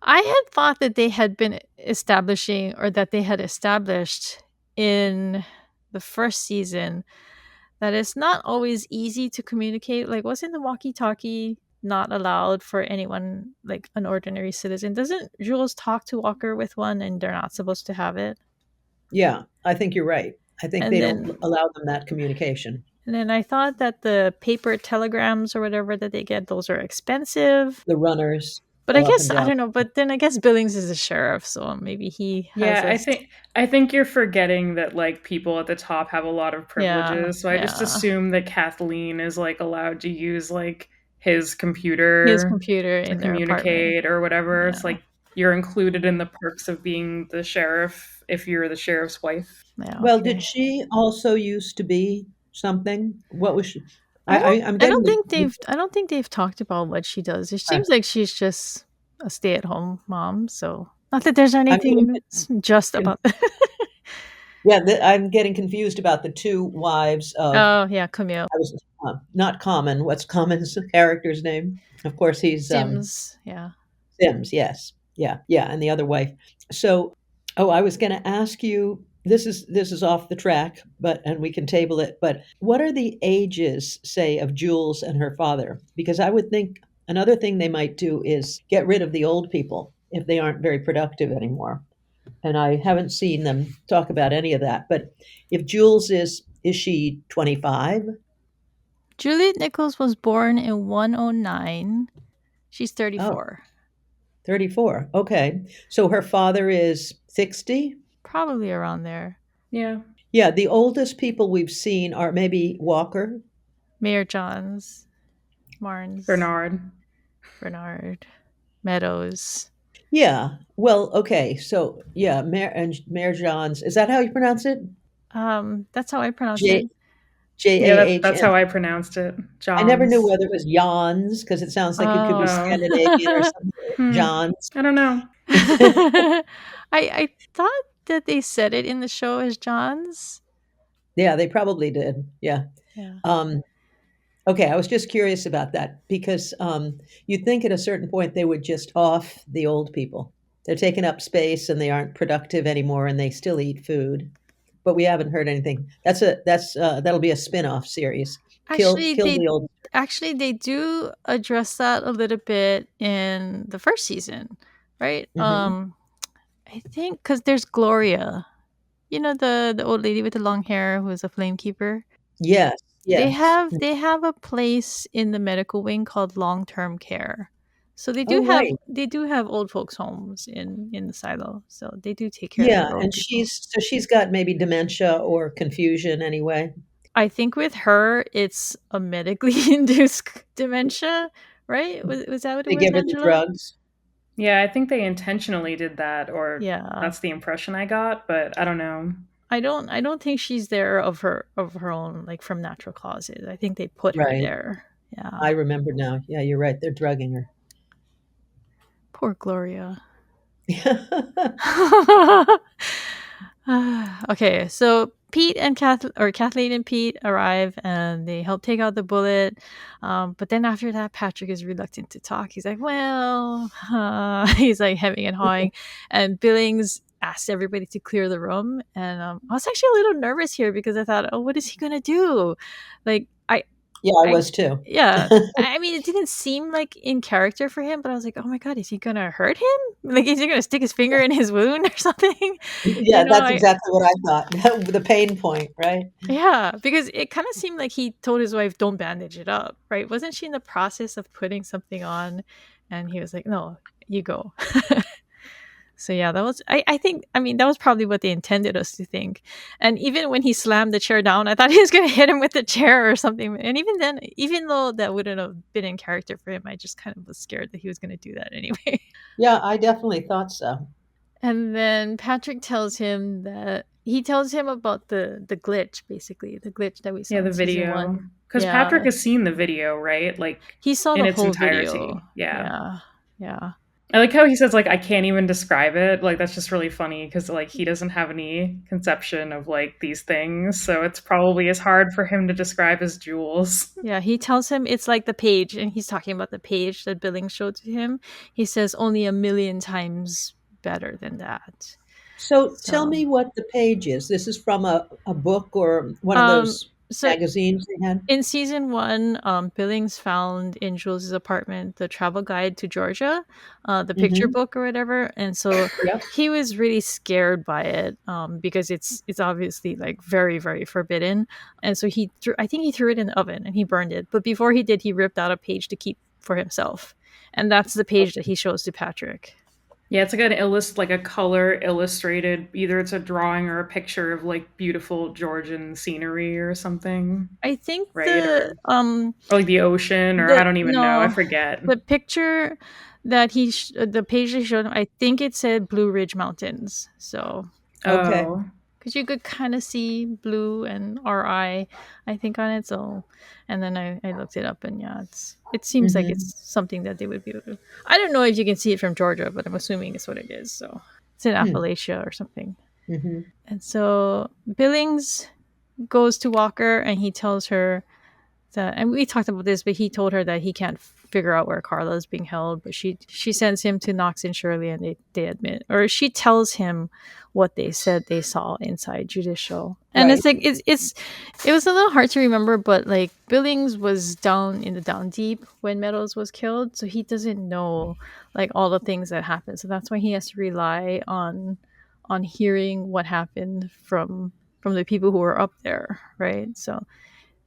I had thought that they had been establishing or that they had established in the first season that it's not always easy to communicate. Like, wasn't the walkie talkie not allowed for anyone, like an ordinary citizen? Doesn't Jules talk to Walker with one and they're not supposed to have it? Yeah, I think you're right. I think And they don't then. allow them that communication. And then I thought that the paper telegrams or whatever that they get, those are expensive. The runners But I go up guess and I down. don't know. But then I guess Billings is a sheriff, so maybe he has Yeah, a I think you're forgetting that like people at the top have a lot of yeah, privileges. So I just yeah. assume that Kathleen is like allowed to use like his His computer computer to in their apartment. communicate or whatever. It's Yeah, like you're included in the perks of being the sheriff if you're the sheriff's wife. yeah. Well, did Okay. she also used to be something? What was she? I'm I getting don't the think they've talked about what she does. It uh, seems like she's just a stay-at-home mom. So not that there's I'm getting anything just con about. yeah, I'm getting confused about the 2 wives of Oh yeah, Camille I was not Common. What's Common's character's name? Of course, he's, Sims. Yeah. Sims, yes. Yeah, yeah, and the other wife. So, oh, I was gonna ask you, this is off the track, but and we can table it, but what are the ages, say, of Jules and her father? Because I would think another thing they might do is get rid of the old people if they aren't very productive anymore, and I haven't seen them talk about any of that, but if Jules is she 25? Juliet Nichols was born in 109. She's Oh, 34. 34. Okay. So her father is 60? Probably around there. Yeah. Yeah, the oldest people we've seen are maybe Walker. Mayor Johns, Marnes, Bernard. Bernard, Meadows. Yeah. Well, okay. So, yeah, Mayor Johns. Is that how you pronounce it? That's how I pronounce J it. Yeah, Jahn. that's how I pronounced it. I never knew Johns. whether it was Jans because it sounds like it could be Oh. Oh. Scandinavian or something. Hmm. Johns. I don't know. I thought that they said it in the show as Johns. Yeah, they probably did. Yeah. Yeah. Um, Okay, I was just curious about that because you'd think at a certain point they would just off the old people. They're taking up space and they aren't productive anymore, and they still eat food. But we haven't heard anything. That'll be a spin-off series. Actually, Kill they the old. they do address that a little bit in the first season, right? Hmm. I think because there's Gloria, you know, the old lady with the long hair who is a flamekeeper. Yes, yes. They have a place in the medical wing called long term care. So Oh, right. they do have old folks homes in the silo. So they do take care of Yeah, their old and people. she's got maybe dementia or confusion anyway. I think with her it's a medically induced dementia, right? Was that what it They was, give her the Angela? drugs. Yeah, I think they intentionally did that, or Yeah. that's the impression I got, but I don't know. I don't think she's there of her own, like from natural causes. I think they put her Right. there. Yeah. I remember now. Yeah, you're right. They're drugging her. Poor Gloria. Okay, so Pete and Kathleen and Pete arrive and they help take out the bullet. But then after that, Patrick is reluctant to talk. He's like, "Well," he's like hemming and hawing, and Billings asked everybody to clear the room. And I was actually a little nervous here because I thought, "Oh, what is he gonna do?" Like, Yeah, I I was too. yeah. I mean, it didn't seem like in character for him, but I was like, "Oh my god, is he gonna hurt him? Like, is he gonna stick his finger in his wound or something?" You Yeah, know, that's I exactly what I thought. The pain point, right? yeah, because it kind of seemed like he told his wife, "Don't bandage it up," right? Wasn't she in the process of putting something on, and he was like, "No, you go." So yeah, that was I think I mean that was probably what they intended us to think. And even when he slammed the chair down, I thought he was gonna hit him with the chair or something. And even then, even though that wouldn't have been in character for him, I just kind of was scared that he was gonna do that anyway. Yeah, I definitely thought so. And then Patrick tells him that he tells him about the glitch, basically the glitch that we Yeah, saw the in season video. one. Because Patrick Yeah, has seen the video, right? Like he saw in the its whole video. entirety. Yeah. Yeah, yeah. I like how he says like I can't even describe it. Like that's just really funny because like he doesn't have any conception of like these things, so it's probably as hard for him to describe as jewels. Yeah, he tells him it's like the page, and he's talking about the page that Billings showed to him. He says only a million times better than that. So tell So, me what the page is. This is from a book or one of um, those so magazines they had? in season one, Billings found in Jules's apartment the travel guide to Georgia, the picture Hmm. book or whatever, and so Yep. he was really scared by it because it's obviously like very very forbidden, and so I think he threw it in the oven and he burned it. But before he did, he ripped out a page to keep for himself, and that's the page that he shows to Patrick. Yeah, it's like an like a color illustrated. Either it's a drawing or a picture of like beautiful Georgian scenery or something, I think right? Or like the ocean, or I the don't even know. I no forget. the picture the page they showed him, I think it said Blue Ridge Mountains. So Okay. Oh, because you could kind of see blue and I think on it. So, and then I looked it up, and yeah, it seems like Hmm. it's something that they would be able to. I don't know if you can see it from Georgia, but I'm assuming it's what it is. So it's in Hmm. Appalachia or something. Hmm. And so Billings goes to Walker, and he tells her that, and we talked about this, but he told her that he can't figure out where Carla is being held, but she sends him to Knox and Shirley, and they admit, or she tells him what they said they saw inside Judicial. And Right. it's like it was a little hard to remember, but like Billings was down in the down deep when Meadows was killed, so he doesn't know like all the things that happened. So that's why he has to rely on hearing what happened from the people who were up there, right? So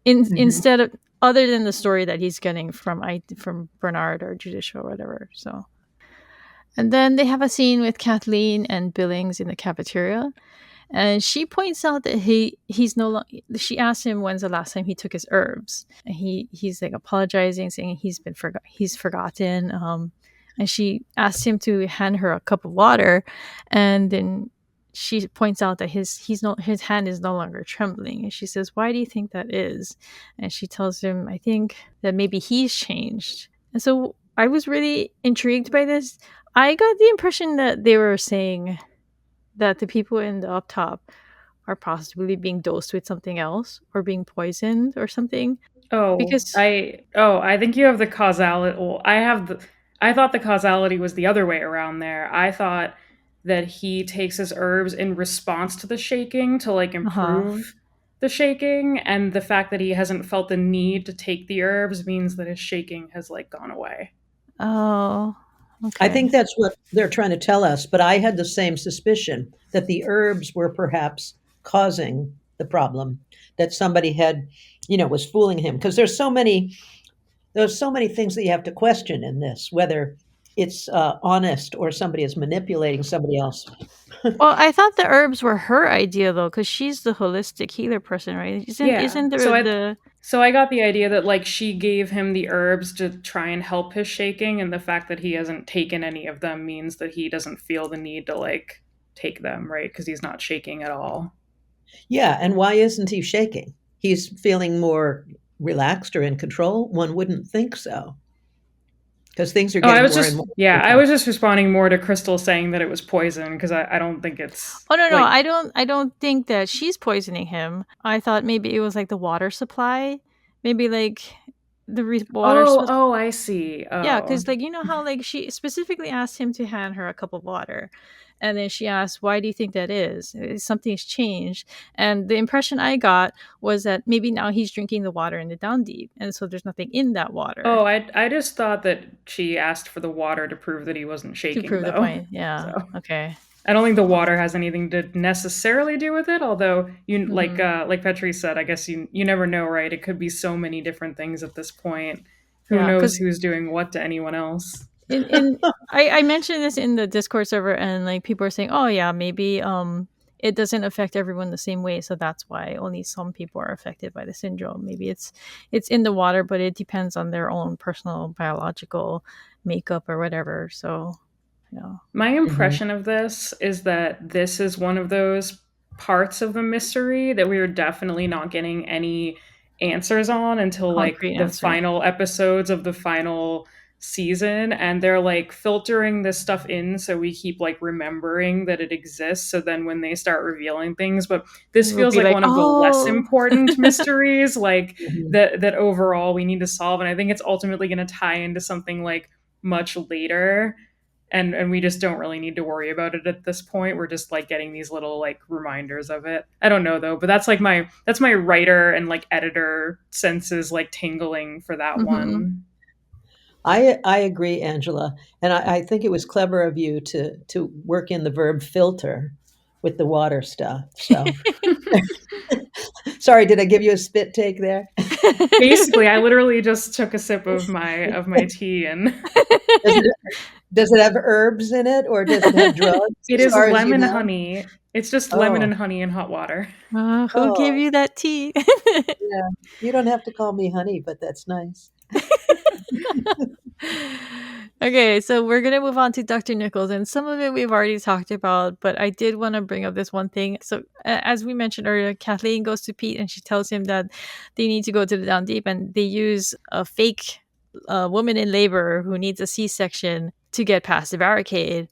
Hmm. instead of, other than the story that he's getting from Bernard or Judicial or whatever. So, and then they have a scene with Kathleen and Billings in the cafeteria, and she points out that he's no longer. She asks him when's the last time he took his herbs, and he's like apologizing, saying he's forgotten. And she asks him to hand her a cup of water, and then she points out that his hand is no longer trembling, and she says, "Why do you think that is?" And she tells him, "I think that maybe he's changed." And so I was really intrigued by this. I got the impression that they were saying that the people in the up top are possibly being dosed with something else or being poisoned or something. Because I think you have the causality. Well, I thought the causality was the other way around there. I thought that he takes his herbs in response to the shaking to like uh-huh. improve the shaking, and the fact that he hasn't felt the need to take the herbs means that his shaking has like gone away. Oh, I okay. think that's what they're trying to tell us, but I had the same suspicion that the herbs were perhaps causing the problem, that somebody had, was fooling him. Because there's so many things that you have to question in this, whether it's honest or somebody is manipulating somebody else. Well, I thought the herbs were her idea though, because she's the holistic healer person, right? Yeah. Isn't the So I got the idea that like she gave him the herbs to try and help his shaking, and the fact that he hasn't taken any of them means that he doesn't feel the need to like take them, right? Because he's not shaking at all. Yeah, and why isn't he shaking? He's feeling more relaxed or in control. One wouldn't think so, because things are Oh, getting more and more I difficult. was just responding more to Crystal saying that it was poison because I don't think it's Oh no, like I don't think that she's poisoning him. I thought maybe it was like the water supply. Maybe like water I see. Yeah, Oh. because like you know how like she specifically asked him to hand her a cup of water, and then she asked, "Why do you think that is? Something's changed." And the impression I got was that maybe now he's drinking the water in the down deep, and so there's nothing in that water Oh, I just thought that she asked for the water to prove that he wasn't to shaking prove the though. point. Yeah. So Okay. I don't think the water has anything to necessarily do with it, although you Mm-hmm. like Patrice said, I guess you never know, right? It could be so many different things at this point. Who Yeah, knows because who's doing what to anyone else? in I mentioned this in the Discord server, and like people are saying, "Oh yeah, maybe it doesn't affect everyone the same way, so that's why only some people are affected by the syndrome. Maybe it's in the water, but it depends on their own personal biological makeup or whatever." So, yeah. My Mhm. impression of this is that this is one of those parts of the mystery that we are definitely not getting any answers on until like Concrete the answer. final episodes of the final season, and they're like filtering this stuff in so we keep like remembering that it exists, so then when they start revealing things, but this We'll feels be like like, one of the less "Oh." important mysteries like Mhm. that overall we need to solve, and I think it's ultimately going to tie into something like much later, and we just don't really need to worry about it at this point. We're just like getting these little like reminders of it. I don't know though, but that's my writer and like editor senses like tingling for that Mhm. one. I agree, Angela, and I think it was clever of you to work in the verb filter with the water stuff. So sorry, did I give you a spit take there? Basically, I literally just took a sip of my tea, and Does it does it have herbs in it, or does it have drugs? it As is far as you lemon know. honey. It's just lemon Oh, and honey in hot water. Who gave oh, you that tea? yeah. You don't have to call me honey, but that's nice. Okay, so we're gonna move on to Dr. Nichols, and some of it we've already talked about, but I did want to bring up this one thing. So, as we mentioned earlier, Kathleen goes to Pete and she tells him that they need to go to the down deep, and they use a fake woman in labor who needs a C-section to get past the barricade.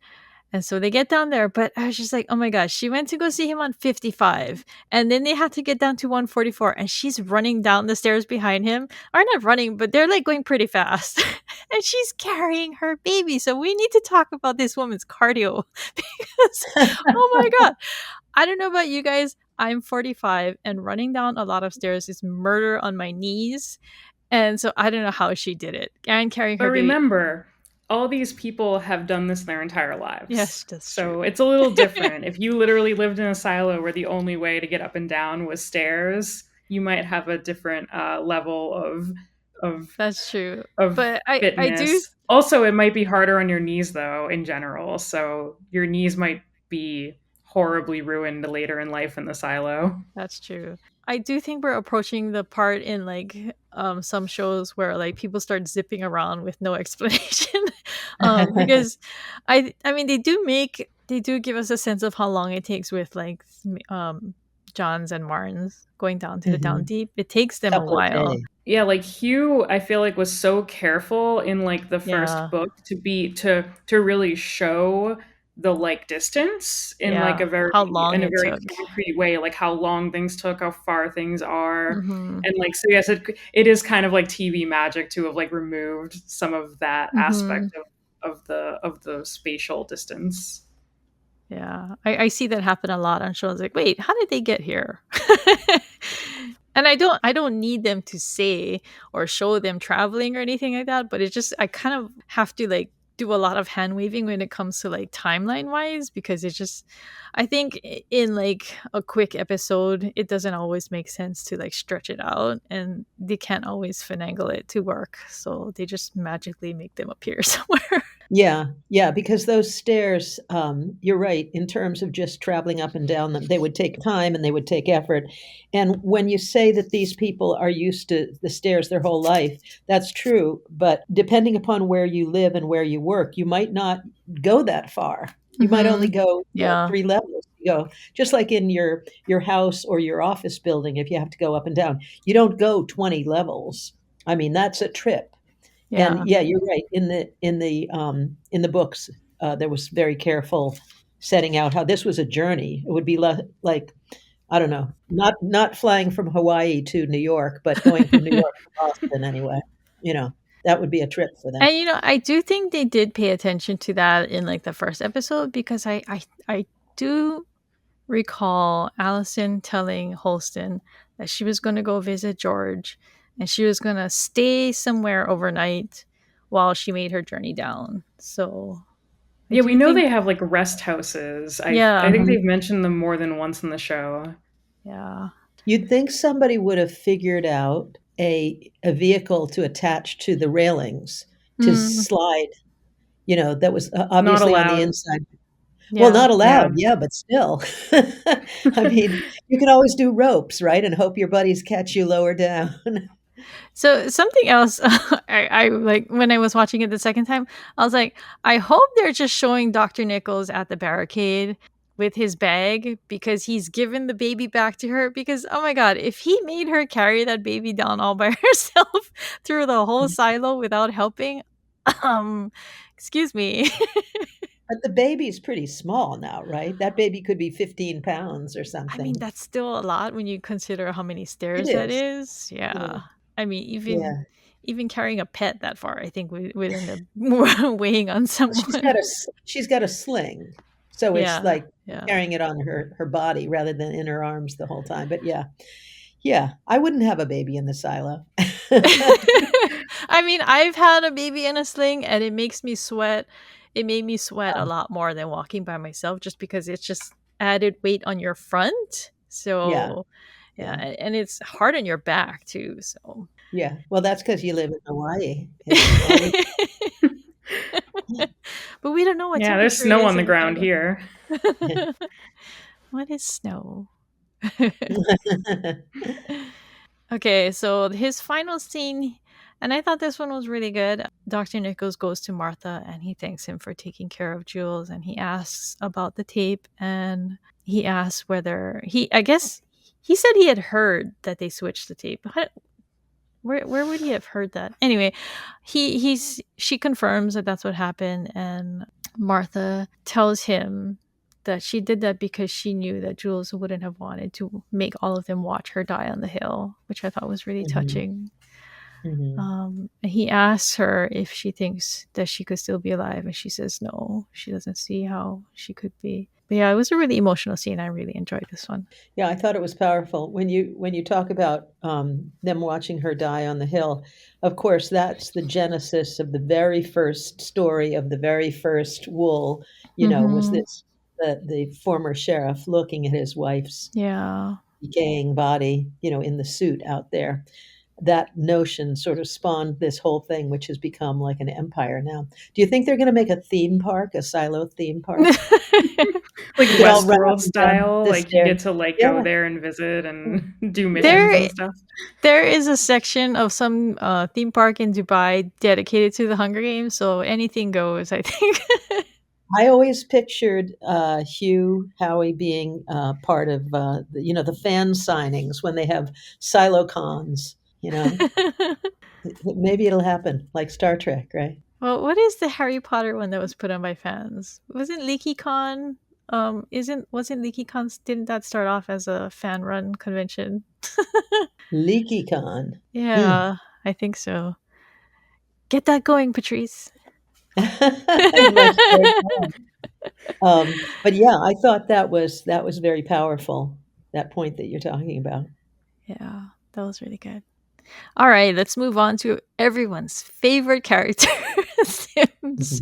And so they get down there, but I was just like, oh my gosh, she went to go see him on 55. And then they had to get down to 144. And she's running down the stairs behind him. Or not running, but they're like going pretty fast. And she's carrying her baby. So we need to talk about this woman's cardio because, oh my God. I don't know about you guys. I'm 45 and running down a lot of stairs is murder on my knees. And so I don't know how she did it. And carrying But her baby. remember, all these people have done this their entire lives. Yes, that's true. So it's a little different. If you literally lived in a silo where the only way to get up and down was stairs, you might have a different level of That's true. of But I do. fitness. Also, it might be harder on your knees though in general. So your knees might be horribly ruined later in life in the silo. That's true. I do think we're approaching the part in like some shows where like people start zipping around with no explanation. Because I mean they do give us a sense of how long it takes with like Johns and Martins going down to the down Mhm. deep. It takes them a Couple of while. days. Yeah, like Hugh, I feel like was so careful in like the first Yeah. book to really show like distance in like Yeah, how long in a it very took. concrete way, like how long things took, how far things are. Mhm. And like, so yes, it is kind of like TV magic to have like removed some of that Mhm. aspect of the spatial distance. Yeah, I see that happen a lot on shows, like, "Wait, how did they get here?" And I don't need them to say or show them traveling or anything like that, but it's just I kind of have to, like, do a lot of hand waving when it comes to, like, timeline-wise because it's just I think in, like, a quick episode, it doesn't always make sense to, like, stretch it out, and they can't always finagle it to work, so they just magically make them appear somewhere. Yeah, yeah, because those stairs, you're right, in terms of just traveling up and down them, they would take time and they would take effort. And when you say that these people are used to the stairs their whole life, that's true. But depending upon where you live and where you work, you might not go that far. You might only Mhm. go, Yeah. 3 levels. You go just like in your house or your office building, if you have to go up and down, you don't go 20 levels. I mean, that's a trip. And Yeah. yeah, you're right. In the books, there was very careful setting out how this was a journey. It would be like I don't know, not flying from Hawaii to New York, but going from New York to Boston anyway. You know, that would be a trip for them. And, I do think they did pay attention to that in, like, the first episode because I do recall Allison telling Holston that she was gonna go visit George, and she was gonna stay somewhere overnight while she made her journey down. So, I Yeah, we do know think they have like rest houses. I yeah, think they've mentioned them more than once in the show. yeah. You'd think somebody would have figured out a vehicle to attach to the railings to Mm, slide. That was Not obviously on the allowed. inside. Well, yeah. not Yeah. allowed, yeah, but still. I mean, you can always do ropes, right, and hope your buddies catch you lower down. So something else I like when I was watching it the second time, I was like, I hope they're just showing Dr. Nichols at the barricade with his bag because he's given the baby back to her because oh my god, if he made her carry that baby down all by herself through the whole silo without helping, um excuse me. But the baby's pretty small now, right? That baby could be 15 pounds or I mean, something. that's still a lot when you consider how many It stairs that is. is. Yeah, Yeah. I mean, even yeah. even carrying a pet that far, I think would end up weighing on Well, she's got someone. a she's got a sling, so it's Yeah, like yeah. carrying it on her body rather than in her arms the whole time, but yeah. Yeah, I wouldn't have a baby in the silo. I mean, I've had a baby in a sling and it makes me sweat. It made me sweat a lot more than walking by myself just because it's just added weight on your front. Yeah, So, yeah, yeah, and it's hard on your back too, so yeah. Well, that's because you live in Hawaii. It's always but we don't know what Yeah, there's temperature it snow is on the in ground Canada. here. What is snow? Okay, so his final scene, and I thought this one was really good. Dr. Nichols goes to Martha and he thanks him for taking care of Jules and he asks about the tape and he asks whether I guess he said he had heard that they switched the tape. Where would he have heard that? Anyway, she confirms that that's what happened, and Martha tells him that she did that because she knew that Jules wouldn't have wanted to make all of them watch her die on the hill, which I thought was really Mhm, touching. mhm. He asks her if she thinks that she could still be alive, and she says no, she doesn't see how she could be. But yeah, it was a really emotional scene. I really enjoyed this one. Yeah, I thought it was powerful. When you talk about, them watching her die on the hill, of course, that's the genesis of the very first story of the very first Wool, was Mm-hmm. this the former sheriff looking at his wife's Yeah. decaying body, in the suit out there. That notion sort of spawned this whole thing, which has become like an empire now. Do you think they're gonna make a theme park, a silo theme park? Like We could all run up Westworld and down style, the like you stairs. get to like go Yeah. there and visit and do missions there and stuff. There is a section of some theme park in Dubai dedicated to the Hunger Games, so anything goes, I think. I always pictured, Hugh Howey being, part of, the fan signings when they have silo cons, you know? Maybe it'll happen like Star Trek, right? Well, what is the Harry Potter one that was put on by fans? Wasn't LeakyCon? Isn't wasn't LeakyCon? Didn't that start off as a fan run convention? LeakyCon. Hmm. Yeah, I think so. Get that going, Patrice. I must start now. But yeah, I thought that was very powerful. That point that you're talking about. Yeah, that was really good. All right, let's move on to everyone's favorite character, Sims. Mhm.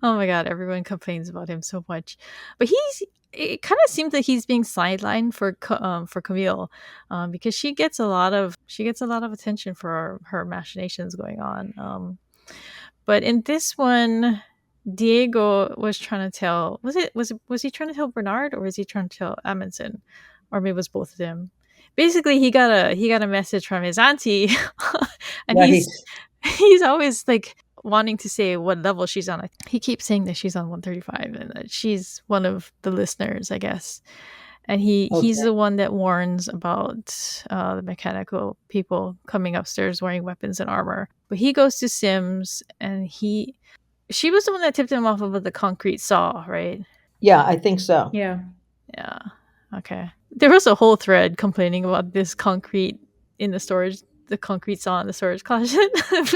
Oh my god, everyone complains about him so much, but he's. It kind of seems like he's being sidelined for Camille, because she gets a lot of attention for her machinations going on. But in this one, Diego was trying to tell was he trying to tell Bernard, or was he trying to tell Amundsen, or maybe it was both of them. Basically, he got a message from his auntie, and Right. he's always like wanting to say what level she's on. He keeps saying that she's on 135 and that she's one of the listeners, I guess. And he's Okay. the one that warns about the mechanical people coming upstairs wearing weapons and armor. But he goes to Sims, and she was the one that tipped him off about the concrete saw, right? Yeah, I think so. Yeah. Yeah. Okay. There was a whole thread complaining about this concrete in the concrete saw in the storage closet.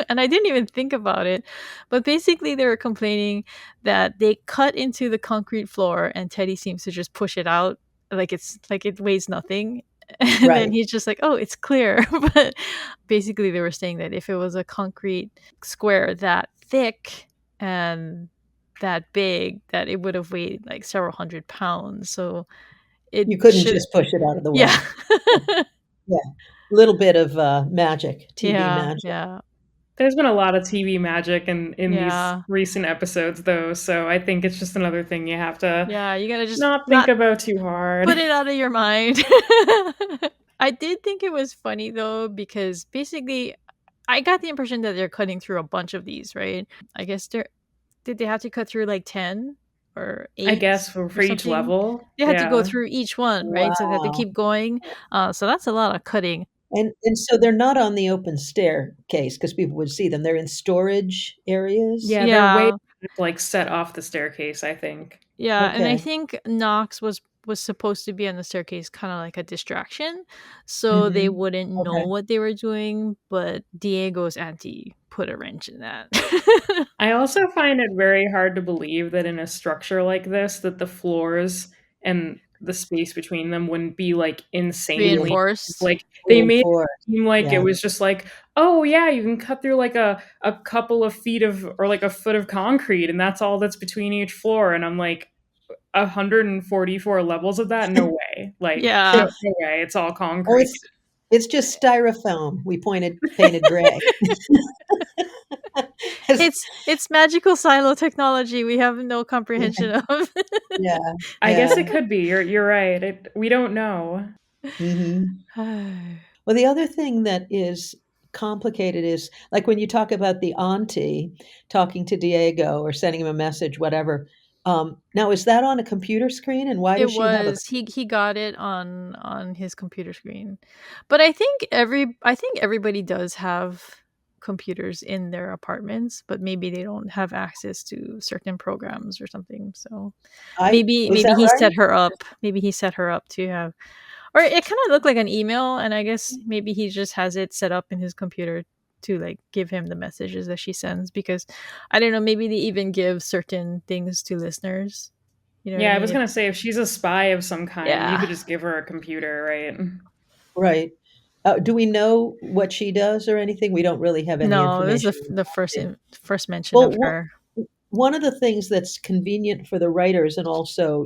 And I didn't even think about it. But basically, they were complaining that they cut into the concrete floor and Teddy seems to just push it out like it weighs nothing. And then Right. he's just like, oh, it's clear. But basically, they were saying that if it was a concrete square that thick and that big, that it would have weighed like several hundred pounds. So it You couldn't should, just push it out of the yeah. way. Yeah. A little bit of magic, TV Yeah, magic. yeah, There's been a lot of TV magic in these yeah, recent episodes, though, so I think it's just another thing you have to yeah. You gotta just not think not about too hard. put it out of your mind. I did think it was funny though, because basically I got the impression that they're cutting through a bunch of these, right? I guess they're did they have to cut through like 10 or I 8 guess for or each something? level. They had to go Yeah. through each one, right? So they had to Wow. keep going. So that's a lot of cutting. And so they're not on the open staircase because people would see them. They're in storage areas. Yeah, they're way Yeah. like set off the staircase, I think. Yeah, and I Okay. think Knox was supposed to be on the staircase kind of like a distraction, so they Mhm. wouldn't know Okay. what they were doing, but Diego's auntie put a wrench in that. I also find it very hard to believe that in a structure like this that the floors and the space between them wouldn't be like insanely Reinforced. like they made it Reinforced. seem like it Yeah. was just like, oh yeah, you can cut through like a couple of feet of or like a foot of concrete and that's all that's between each floor. And I'm like, 144 levels of that? No way. Like, no, Yeah. no way. It's all Oh, concrete. it's just styrofoam. We painted gray. It's magical silo technology we have no comprehension of. Yeah, I guess yeah. it could be. You're right. We don't know. Mhm. Well, the other thing that is complicated is like when you talk about the auntie talking to Diego or sending him a message, whatever. Now, is that on a computer screen? And why It does she have a was he got it on his computer screen. But I think everybody does have computers in their apartments, but maybe they don't have access to certain programs or something. So is maybe that he right? set her up. Maybe he set her up to have, or it kind of looked like an email, and I guess maybe he just has it set up in his computer to like give him the messages that she sends, because I don't know, maybe they even give certain things to listeners. You know what I Yeah, I mean? was gonna say if she's a spy of some kind, you Yeah. could just give her a computer, right? Right. Do we know what she does or anything? We don't really have any No, this is information. the first mention Well, of her. one of the things that's convenient for the writers and also,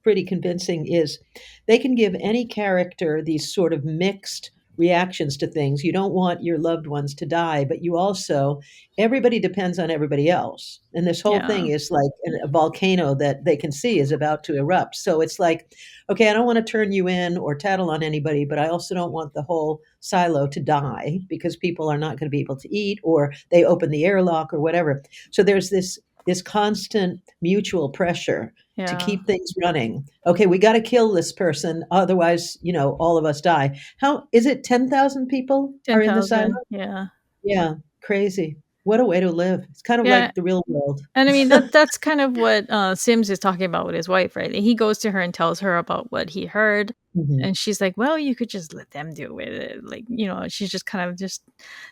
pretty convincing is they can give any character these sort of mixed reactions to things. You don't want your loved ones to die, but you also, everybody depends on everybody else. And this whole thing Yeah. is like a volcano that they can see is about to erupt. So it's like, okay, I don't want to turn you in or tattle on anybody, but I also don't want the whole silo to die because people are not going to be able to eat or they open the airlock or whatever. So there's this constant mutual pressure to Yeah. keep things running. Okay, we got to kill this person, otherwise, all of us die. How is it? 10,000 people are in the silo. 10,000. Yeah. Yeah, crazy. What a way to live. It's kind of Yeah. like the real world. And I mean that's kind of what Sims is talking about with his wife, right? He goes to her and tells her about what he heard, Mhm. and she's like, "Well, you could just let them do with it." Like, she's just kind of just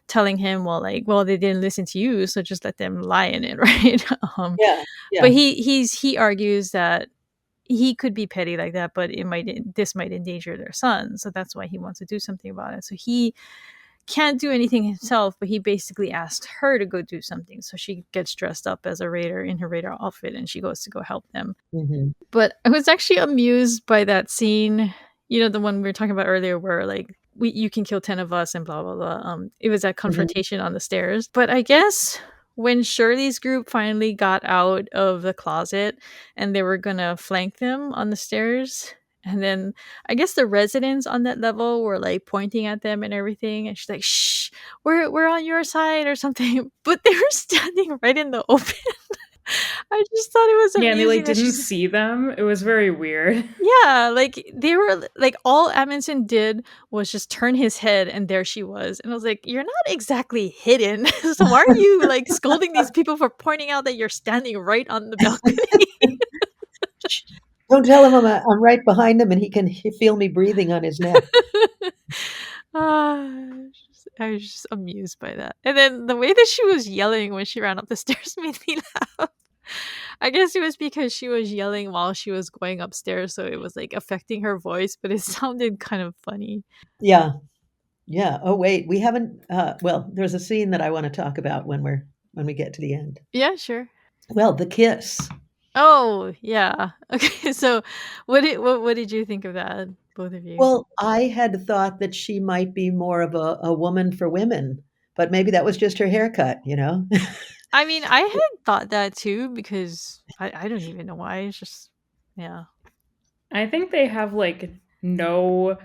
telling him, "Well, like, well, they didn't listen to you, so just let them lie in it," right? Yeah, But yeah. he argues that he could be petty like that, but this might endanger their son, so that's why he wants to do something about it. So he can't do anything himself, but he basically asked her to go do something. So she gets dressed up as a raider in her raider outfit and she goes to go help them. Mhm. But I was actually amused by that scene, the one we were talking about earlier where like you can kill 10 of us and blah blah blah. It was that Mhm. confrontation on the stairs. But I guess when Shirley's group finally got out of the closet and they were gonna flank them on the stairs, and then I guess the residents on that level were like pointing at them and everything, and she's like, "Shh, we're on your side" or something. But they were standing right in the open. I just thought it was Yeah, and they like amusing that didn't she's see them. It was very weird. yeah, like they were like all Amundsen did was just turn his head and there she was. And I was like, "You're not exactly hidden." So why are you like scolding these people for pointing out that you're standing right on the balcony? Shh. Don't tell him I'm right behind him and he can feel me breathing on his neck. Ah, I was just amused by that. And then the way that she was yelling when she ran up the stairs made me laugh. I guess it was because she was yelling while she was going upstairs, so it was like affecting her voice, but it sounded kind of funny. Yeah, yeah. Oh, wait, we haven't, well, there's a scene that I wanna talk about when we get to the end. Yeah, sure. Well, the kiss. Oh, yeah. Okay, so what did you think of that, both of you? Well, I had thought that she might be more of a woman for women, but maybe that was just her haircut, you know? I mean, I had thought that too because I don't even know why. It's just yeah. I think they have like no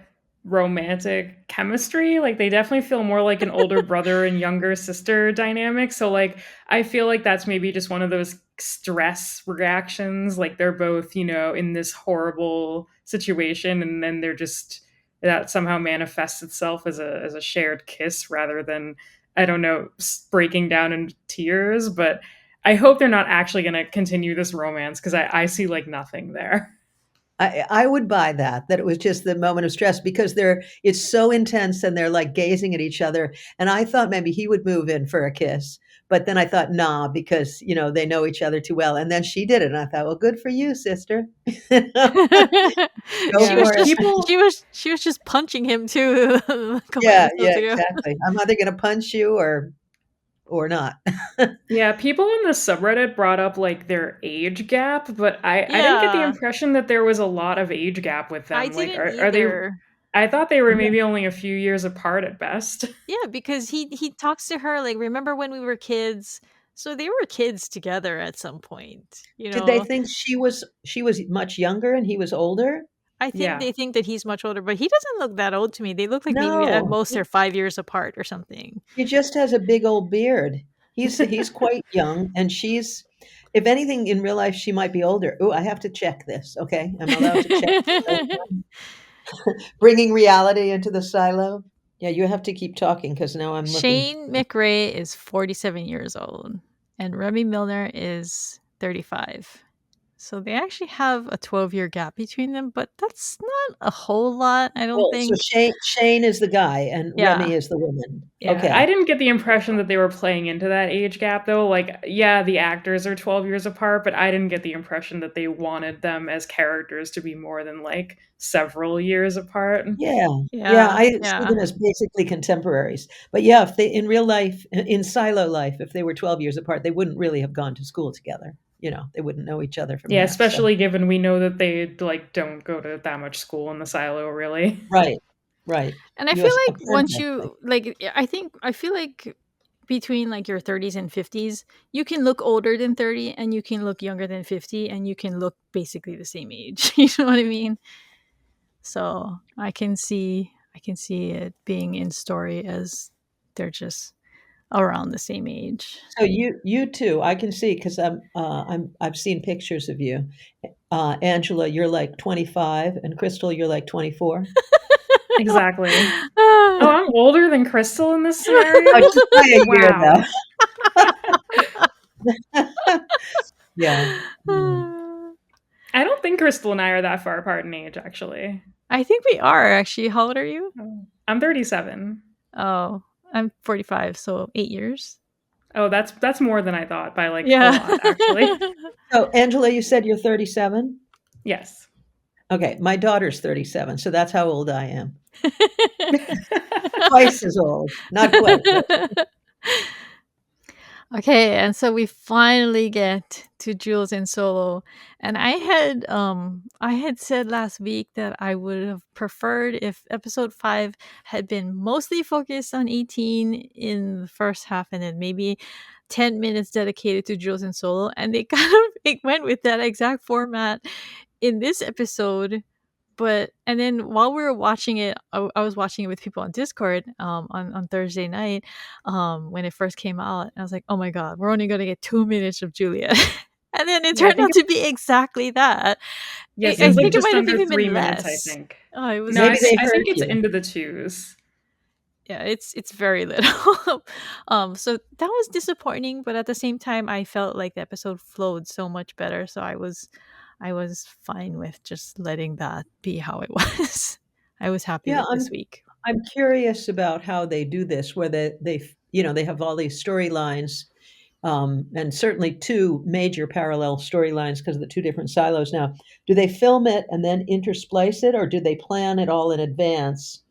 romantic chemistry. Like they definitely feel more like an older brother and younger sister dynamic. So like I feel like that's maybe just one of those stress reactions. Like they're both, in this horrible situation and then they're just that somehow manifests itself as a shared kiss rather than I don't know, breaking down in tears, but I hope they're not actually going to continue this romance because I see like nothing there. I would buy that it was just the moment of stress because it's so intense and they're like gazing at each other. And I thought maybe he would move in for a kiss, but then I thought, nah, because they know each other too well. And then she did it, and I thought, well, good for you, sister. Go she Yeah, was for it. just people she was just punching him too a couple Yeah, episodes yeah, ago. exactly. I'm either going to punch you or not. Yeah, people in the subreddit brought up like their age gap, but I didn't get the Yeah, impression that there was a lot of age gap with I them. Like didn't are they either. I thought they were maybe only a few years apart at best. Yeah, because he talks to her like, "Remember when we were kids?" So they were kids together at some point, you Did they know? think she was much younger and he was older? I think Yeah. they think that he's much older, but he doesn't look that old to me. They look like maybe at No, most they're 5 years apart or something. he just has a big old beard. He's quite young, and she's if anything, in real life, she might be older. Ooh, I have to check this, okay? I'm allowed to check this. Bringing reality into the silo. Yeah, you have to keep talking because now I'm looking. Shane McRae is 47 years old, and Remy Milner is 35. So they actually have a 12-year gap between them, but that's not a whole lot, I don't Well, so think. Shane is the guy and Yeah. Remy is the woman. Yeah, I Okay. didn't get the impression that they were playing into that age gap though. Like, yeah, the actors are 12 years apart, but I didn't get the impression that they wanted them as characters to be more than like several years apart. Yeah. Yeah, Yeah, I see yeah. them as basically contemporaries. But yeah, if they in real life, in silo life, if they were 12 years apart, they wouldn't really have gone to school together. They wouldn't know each other from Yeah, half. So especially given we know that they like don't go to that much school in the silo really. right, right. And I feel US like once apprentice. you like I feel like between like your 30s and 50s, you can look older than 30 and you can look younger than 50 and you can look basically the same age. You know what I mean? So, I can see it being in story as they're just around the same age. So you too, I can see because I've seen pictures of you. Angela, you're like 25, and Crystal, you're like 24. Exactly. Oh, I'm older than Crystal in this Oh, scenario? just by a year Wow. though. Yeah. Mm. I don't think Crystal and I are that far apart in age, actually. I think we are actually. How old are you? Oh. I'm 37. Oh, I'm 45, so 8 years. Oh, that's more than I thought by like a Yeah. lot, actually. So, Angela, you said you're 37? Yes. Okay, my daughter's 37, so that's how old I am. Twice as old. Not quite, but Okay, and so we finally get to Jules and Solo. And I had said last week that I would have preferred if episode 5 had been mostly focused on 18 in the first half and then maybe 10 minutes dedicated to Jules and Solo, and they kind of it went with that exact format in this episode. But and then while we were watching it, I was watching it with people on Discord on Thursday night when it first came out. And I was like, oh my god, we're only going to get 2 minutes of Julia. And then it Yeah, I turned think out to be exactly that. yes, I it's like think it just might have under even 3 been minutes, I less. think. Oh, it was No, maybe they I heard think it's you. into the twos. yeah, it's very little. So that was disappointing, but at the same time I felt like the episode flowed so much better, so I was fine with just letting that be how it was. I was happy Yeah, with this week. I'm curious about how they do this, where you know, they have all these storylines, and certainly two major parallel storylines because of the two different silos now. Do they film it and then intersplice it, or do they plan it all in advance,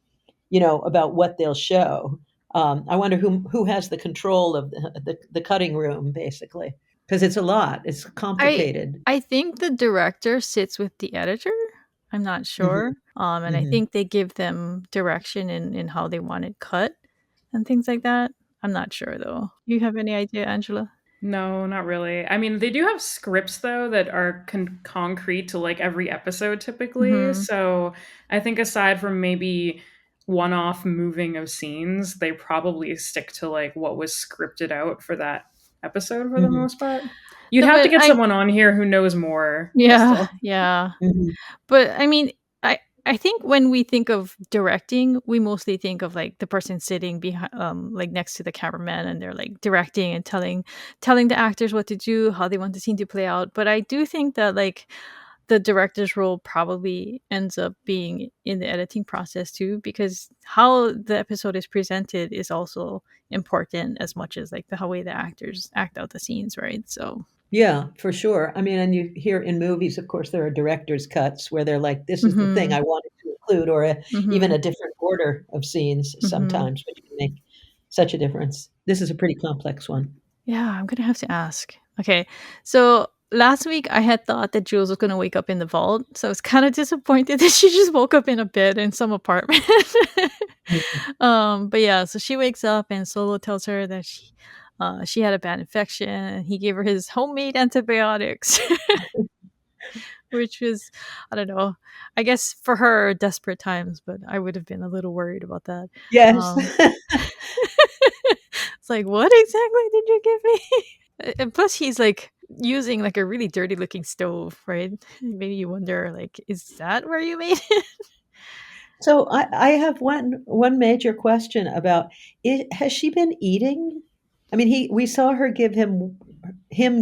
you know, about what they'll show? I wonder who has the control of the cutting room, basically, because it's a lot. It's I complicated. I think the director sits with the editor. I'm not Mhm, sure. And I mhm. think they give them direction in how they want it cut and things like that. I'm not sure though. You have any idea, Angela? No, not really. I mean, they do have scripts though that are concrete to like every episode typically. Mhm. So I think aside from maybe one-off moving of scenes, they probably stick to like what was scripted out for that episode for the Mhm, most part. You'd No, have to but get I someone on here who knows more, yeah, Crystal. yeah. mhm. But I mean, I think when we think of directing, we mostly think of like the person sitting behind, like next to the cameraman, and they're like directing and telling the actors what to do, how they want the scene to play out. But I do think that like the director's role probably ends up being in the editing process too, because how the episode is presented is also important as much as like the way the actors act out the scenes, right? So. Yeah, for sure. I mean, and you hear in movies, of course, there are director's cuts where they're like, "This is the thing Mhm. I wanted to include," or even Mhm. a different order of scenes Mhm. sometimes, which can make such a difference. This is a pretty complex one. Yeah, I'm gonna have to ask. Okay, so last week I had thought that Jules was gonna wake up in the vault, so I was kind of disappointed that she just woke up in a bed in some apartment. Mhm. But yeah, so she wakes up and Solo tells her that she had a bad infection and he gave her his homemade antibiotics, which was I don't know, I guess for her desperate times, but I would have been a little worried about that. Yes. Um, it's like, what exactly did you give me? And plus, he's like using like a really dirty looking stove, right? Maybe you wonder, like, is that where you made it? So I have one major question about it. Has she been eating? I mean, he we saw her give him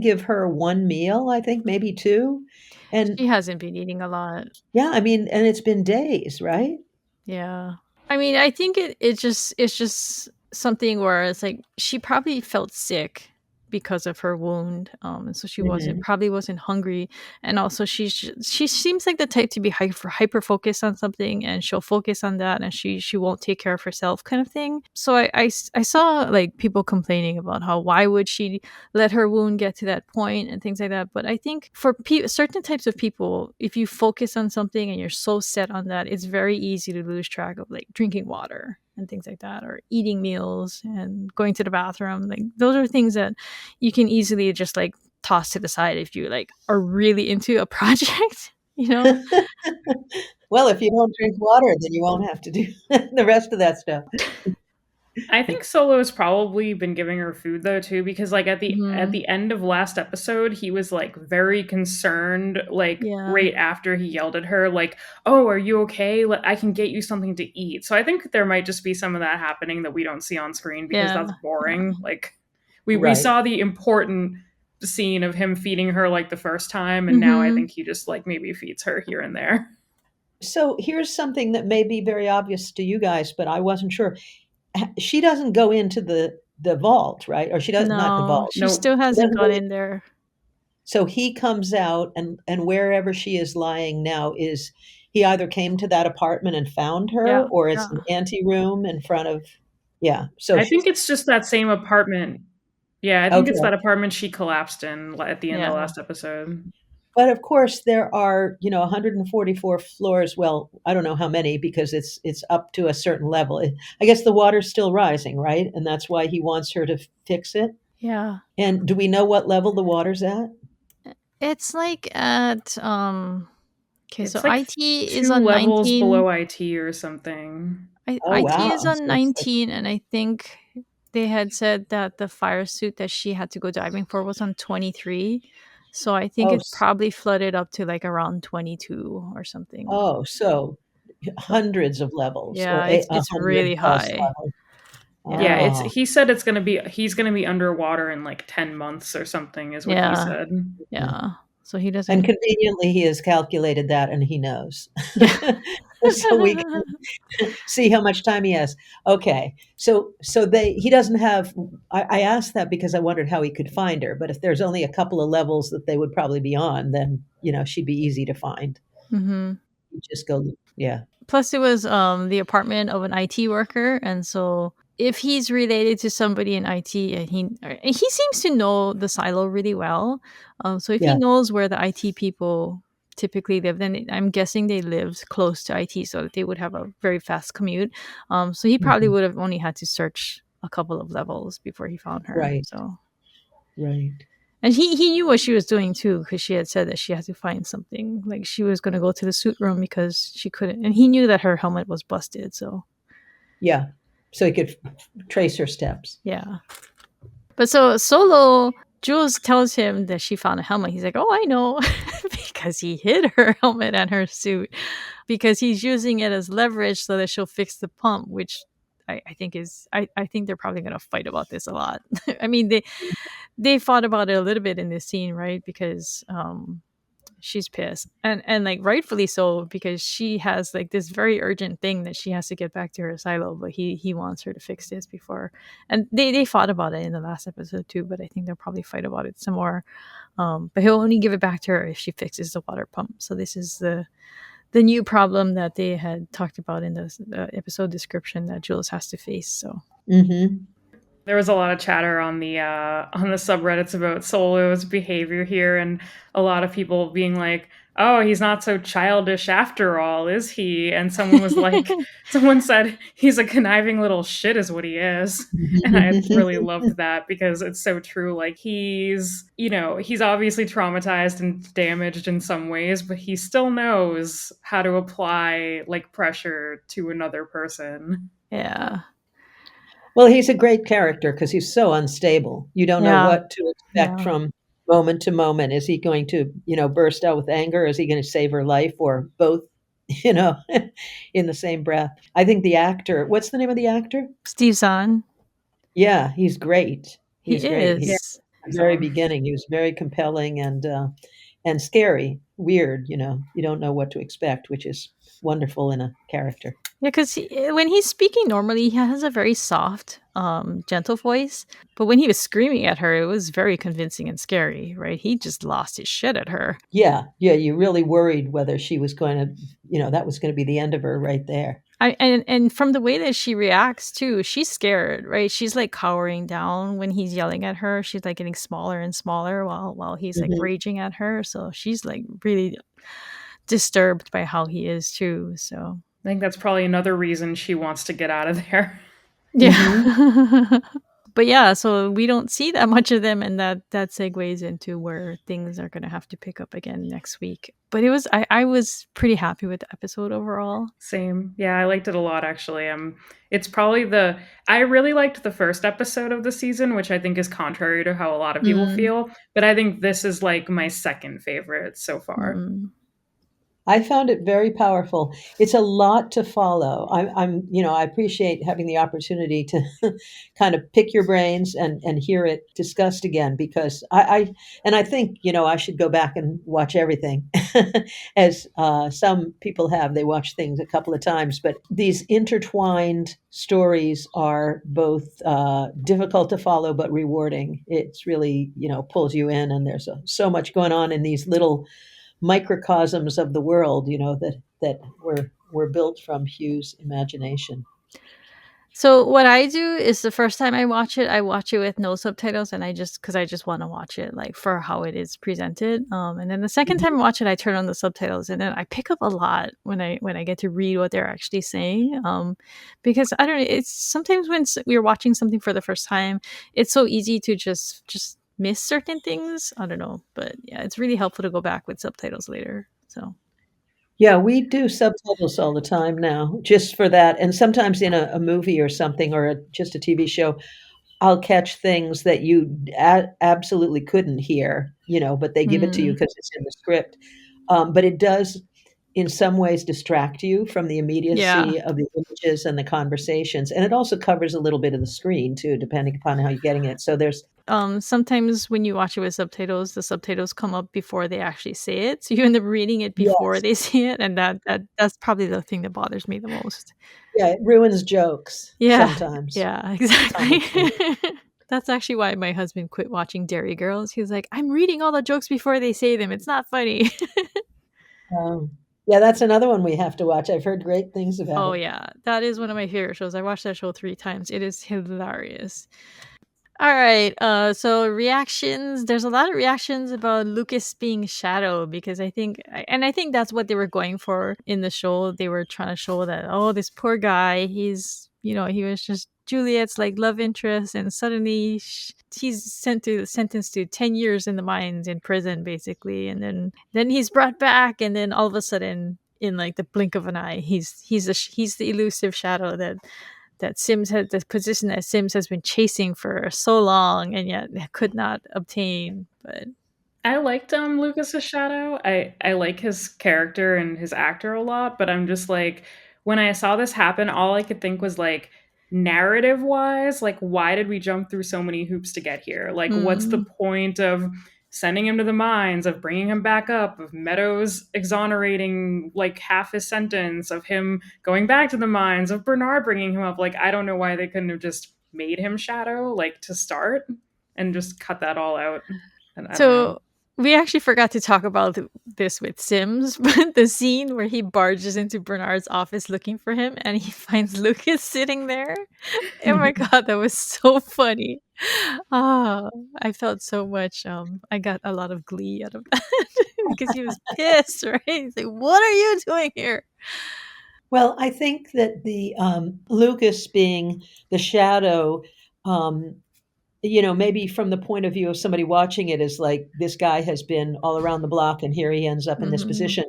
give her one meal, I think, maybe two. And She hasn't been eating a lot. yeah, I mean, and it's been days, right? Yeah. I mean, I think it's just something where it's like she probably felt sick because of her wound, and so she Mhm. wasn't hungry, and also she seems like the type to be hyper focused on something, and she'll focus on that, and she won't take care of herself, kind of thing. So I saw like people complaining about how why would she let her wound get to that point and things like that. But I think for certain types of people, if you focus on something and you're so set on that, it's very easy to lose track of like drinking water and things like that, or eating meals and going to the bathroom. Like those are things that you can easily just like toss to the side if you like are really into a project, you know? Well, if you don't drink water, then you won't have to do the rest of that stuff. I think Solo has probably been giving her food though too, because like at Mhm. the end of last episode, he was like very concerned, like Yeah. right after he yelled at her, like, "Oh, are you okay? I can get you something to eat." So I think there might just be some of that happening that we don't see on screen because Yeah. that's Yeah. boring. Like We Right. saw the important scene of him feeding her like the first time, and now I Mm-hmm. think he just like maybe feeds her here and there. So here's something that may be very obvious to you guys, but I wasn't sure. She doesn't go into the vault, right? Or she does not the No, vault. she No, still She hasn't doesn't gone go. in there. So he comes out, and wherever she is lying now is he either came to that apartment and found her, Yeah, or it's yeah, an anteroom in front of. Yeah. So I she's think it's just that same apartment. Yeah, I think it's okay. that apartment she collapsed in at the end of the yeah, last episode. But of course, there are 144 floors. Well, I don't know how many because it's up to a certain level. I guess the water's still rising, right? And that's why he wants her to fix it. yeah. And do we know what level the water's at? It's like at okay, so It's like IT is two on levels 19. below IT or something. Oh IT is wow! on So it's like 19, and I think they had said that the fire suit that she had to go diving for was on 23. So I think oh it probably flooded up to like around 22 or something. so So hundreds of levels or yeah, a it's hundred really plus high. levels. Yeah, Yeah. it's Oh, he said he's gonna be underwater in like 10 months or something is what he Yeah. said. Yeah. So he and doesn't. conveniently, he has calculated that, and he knows. Yeah. So we see how much time he has. Okay, so they he doesn't have. I asked that because I wondered how he could find her. But if there's only a couple of levels that they would probably be on, then she'd be easy to find. Mhm. You just go, yeah, Plus, it was the apartment of an IT worker, and so if he's related to somebody in IT, and he seems to know the silo really well, so if he yeah, knows where the IT people typically live, then I'm guessing they lived close to IT, so that they would have a very fast commute. So he probably mhm, would have only had to search a couple of levels before he found her. right, So. right, And he knew what she was doing too, because she had said that she had to find something. Like she was going to go to the suit room because she couldn't, and he knew that her helmet was busted. So yeah. So he could trace her steps. yeah, but so Solo, Jules tells him that she found a helmet. He's like, "Oh, I know," because he hid her helmet and her suit because he's using it as leverage so that she'll fix the pump, which. I think I think they're probably gonna fight about this a lot. I mean they fought about it a little bit in this scene, right? Because she's pissed, and like rightfully so, because she has like this very urgent thing that she has to get back to her silo, but he wants her to fix this before. And they fought about it in the last episode too, but I think they'll probably fight about it some more. But he'll only give it back to her if she fixes the water pump. So this is the new problem that they had talked about in the episode description that Jules has to face. So Hmm. There was a lot of chatter on the subreddits about Solo's behavior here, and a lot of people being like, "Oh, he's not so childish after all, is he?" And someone said he's a conniving little shit, is what he is, and I really loved that because it's so true. Like he's obviously traumatized and damaged in some ways, but he still knows how to apply like pressure to another person. yeah, Well, he's a great character because he's so unstable. You don't know yeah, what to expect yeah. from moment to moment. Is he going to, burst out with anger? Is he going to save her life, or both? You know, in the same breath. I think the actor. What's the name of the actor? Steve Zahn, Yeah, he's great. he He's great. He, Yeah, is. at the very so beginning, he was very compelling and scary, weird. You don't know what to expect, which is wonderful in a character. Yeah, because when he's speaking normally, he has a very soft, gentle voice. But when he was screaming at her, it was very convincing and scary, right? He just lost his shit at her. Yeah, yeah. You really worried whether she was going to, that was going to be the end of her right there. And from the way that she reacts too, she's scared, right? She's like cowering down when he's yelling at her. She's like getting smaller and smaller while he's like Mhm. raging at her. So she's like really disturbed by how he is too. So I think that's probably another reason she wants to get out of there. Mhm. yeah. But yeah, so we don't see that much of them, and that segues into where things are going to have to pick up again next week. But I was pretty happy with the episode overall. Same. Yeah, I liked it a lot actually. It's probably the I really liked the first episode of the season, which I think is contrary to how a lot of people Mm, feel, but I think this is like my second favorite so far. mm. I found it very powerful. It's a lot to follow. I appreciate having the opportunity to kind of pick your brains and hear it discussed again because I think, I should go back and watch everything as some people have. They watch things a couple of times, but these intertwined stories are both difficult to follow but rewarding. It's really, pulls you in, and there's so much going on in these little microcosms of the world, that were built from Hugh's imagination. So what I do is the first time I watch it with no subtitles, and because I just want to watch it like for how it is presented. And then the second time I watch it, I turn on the subtitles, and then I pick up a lot when I get to read what they're actually saying. Because I don't know, it's sometimes when we're watching something for the first time, it's so easy to just miss certain things. I don't know, but yeah, it's really helpful to go back with subtitles later. So Yeah, we do subtitles all the time now, just for that. And sometimes in a movie or something, or just a TV show, I'll catch things that you absolutely couldn't hear, but they give it to you mm, because it's in the script. But it does, in some ways, distract you from the yeah. immediacy of the images and the conversations. And it also covers a little bit of the screen, too, depending upon how you're getting it. So there's, Sometimes when you watch it with subtitles, the subtitles come up before they actually say it, so you end up reading it before yes, they say it, and that's probably the thing that bothers me the most. yeah, it ruins jokes Yeah, sometimes. yeah, Time exactly. of day. That's actually why my husband quit watching Dairy Girls. He was like, "I'm reading all the jokes before they say them. It's not funny." Yeah, that's another one we have to watch. I've heard great things about Oh it. yeah, that is one of my favorite shows. I watched that show 3 times. It is hilarious. All right. So reactions. There's a lot of reactions about Lucas being Shadow because I think that's what they were going for in the show. They were trying to show that this poor guy, he was just Juliet's like love interest, and suddenly he's sentenced to 10 years in the mines in prison, basically, and then he's brought back, and then all of a sudden, in like the blink of an eye, he's the elusive Shadow that Sims had the position that Sims has been chasing for so long and yet could not obtain. But I liked Lucas's Shadow. I like his character and his actor a lot, but I'm just like when I saw this happen, all I could think was like narrative wise, like why did we jump through so many hoops to get here? Like what's the mm, point of sending him to the mines, of bringing him back up, of Meadows exonerating like half his sentence, of him going back to the mines, of Bernard bringing him up? Like I don't know why they couldn't have just made him Shadow like to start and just cut that all out. And I don't know. so we actually forgot to talk about this with Sims, but the scene where he barges into Bernard's office looking for him and he finds Lucas sitting there. Oh my god, that was so funny. Ah, I felt so much. I got a lot of glee out of that because he was pissed, right? He's like, "What are you doing here?" Well, I think that the Lucas being the shadow, um, maybe from the point of view of somebody watching it is like this guy has been all around the block and here he ends up in this Hmm. position.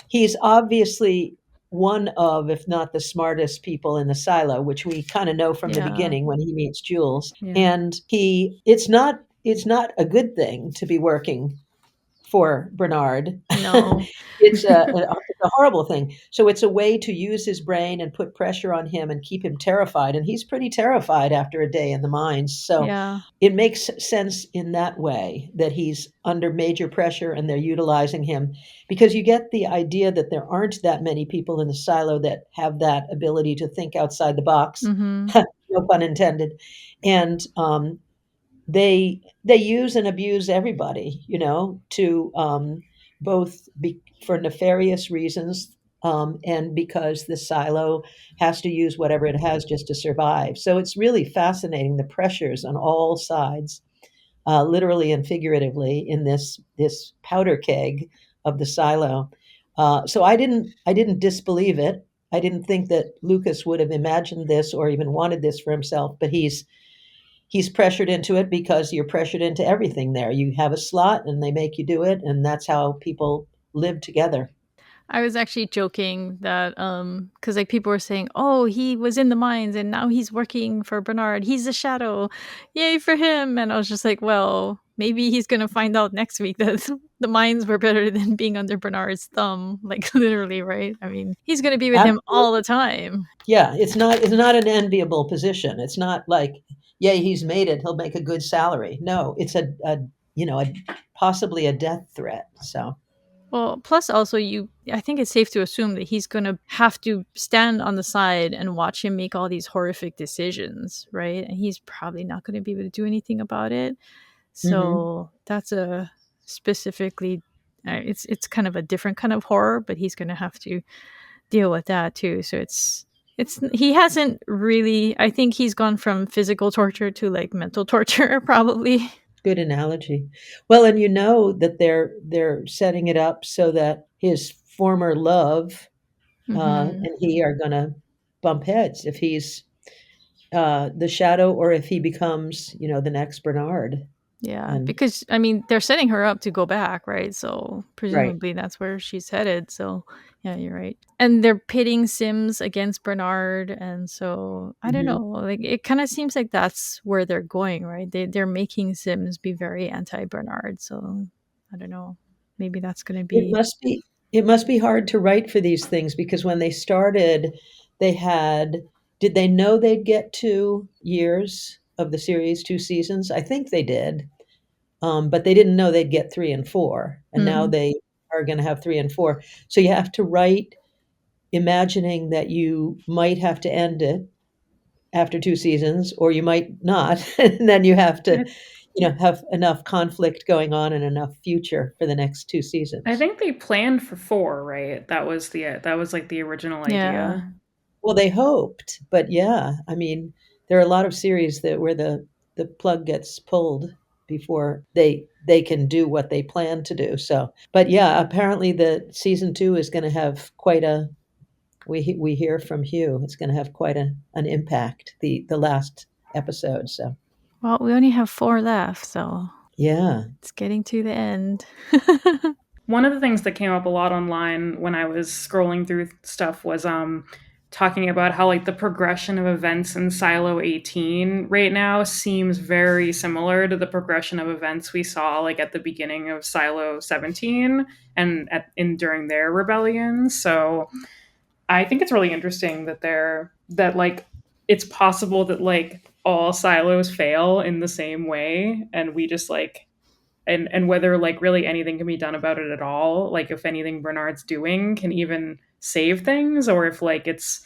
He's obviously one of, if not the smartest people in the silo, which we kind of know from the Yeah, beginning when he meets Jules. yeah. And it's not a good thing to be working for Bernard. No. It's a horrible thing. So it's a way to use his brain and put pressure on him and keep him terrified. And he's pretty terrified after a day in the mines. So Yeah. it makes sense in that way that he's under major pressure and they're utilizing him because you get the idea that there aren't that many people in the silo that have that ability to think outside the box. Mhm. No pun intended. And they use and abuse everybody, to both for nefarious reasons, and because the silo has to use whatever it has just to survive. So it's really fascinating the pressures on all sides, literally and figuratively, in this powder keg of the silo. So I didn't disbelieve it. I didn't think that Lucas would have imagined this or even wanted this for himself, but he's pressured into it because you're pressured into everything there. You have a slot and they make you do it, and that's how people live together. I was actually joking that because like people were saying, "Oh, he was in the mines and now he's working for Bernard. He's a shadow, yay for him!" And I was just like, "Well, maybe he's gonna find out next week that the mines were better than being under Bernard's thumb, like literally, right? I mean, he's gonna be with him all the Absolutely. time." Yeah, it's not an enviable position. It's not like, yay, he's made it. He'll make a good salary. No, it's a possibly a death threat. So, Well, plus also I think it's safe to assume that he's going to have to stand on the side and watch him make all these horrific decisions, right? And he's probably not going to be able to do anything about it. mhm. So, that's a specifically it's kind of a different kind of horror, but he's going to have to deal with that too. So it's he hasn't really, I think he's gone from physical torture to like mental torture probably. Good analogy. Well, and you know that they're setting it up so that his former love Mhm. and he are going to bump heads if he's the shadow or if he becomes, the next Bernard. Yeah, And because I mean, they're setting her up to go back, right? So right. presumably that's where she's headed. So yeah, you're right. And they're pitting Sims against Bernard, and so I don't Mhm. know. Like it kind of seems like that's where they're going, right? They're making Sims be very anti Bernard. So I don't know. Maybe that's going to It be. must be it must be hard to write for these things because when they started, they had did they know they'd get 2 years of the series, 2 seasons? I think they did, but they didn't know they'd get 3 and 4, and now Mm. they are gonna have 3 and 4. So you have to write imagining that you might have to end it after 2 seasons, or you might not, and then you have to, have enough conflict going on and enough future for the next 2 I seasons. think they planned for 4, right? That was like the original Yeah. idea. Well, they hoped, but yeah, I mean, there are a lot of series that where the plug gets pulled before they can do what they plan to do. So, but yeah, apparently the season 2 is going to have quite a we hear from Hugh, it's going to have quite an impact, the last episode. So, Well, we only have 4 left, so yeah. it's getting to the end. One of the things that came up a lot online when I was scrolling through stuff was talking about how like the progression of events in Silo 18 right now seems very similar to the progression of events we saw like at the beginning of Silo 17 and during their rebellion. So I think it's really interesting that like it's possible that like all silos fail in the same way and we just like and whether like really anything can be done about it at all, like if anything Bernard's doing can even save things or if like it's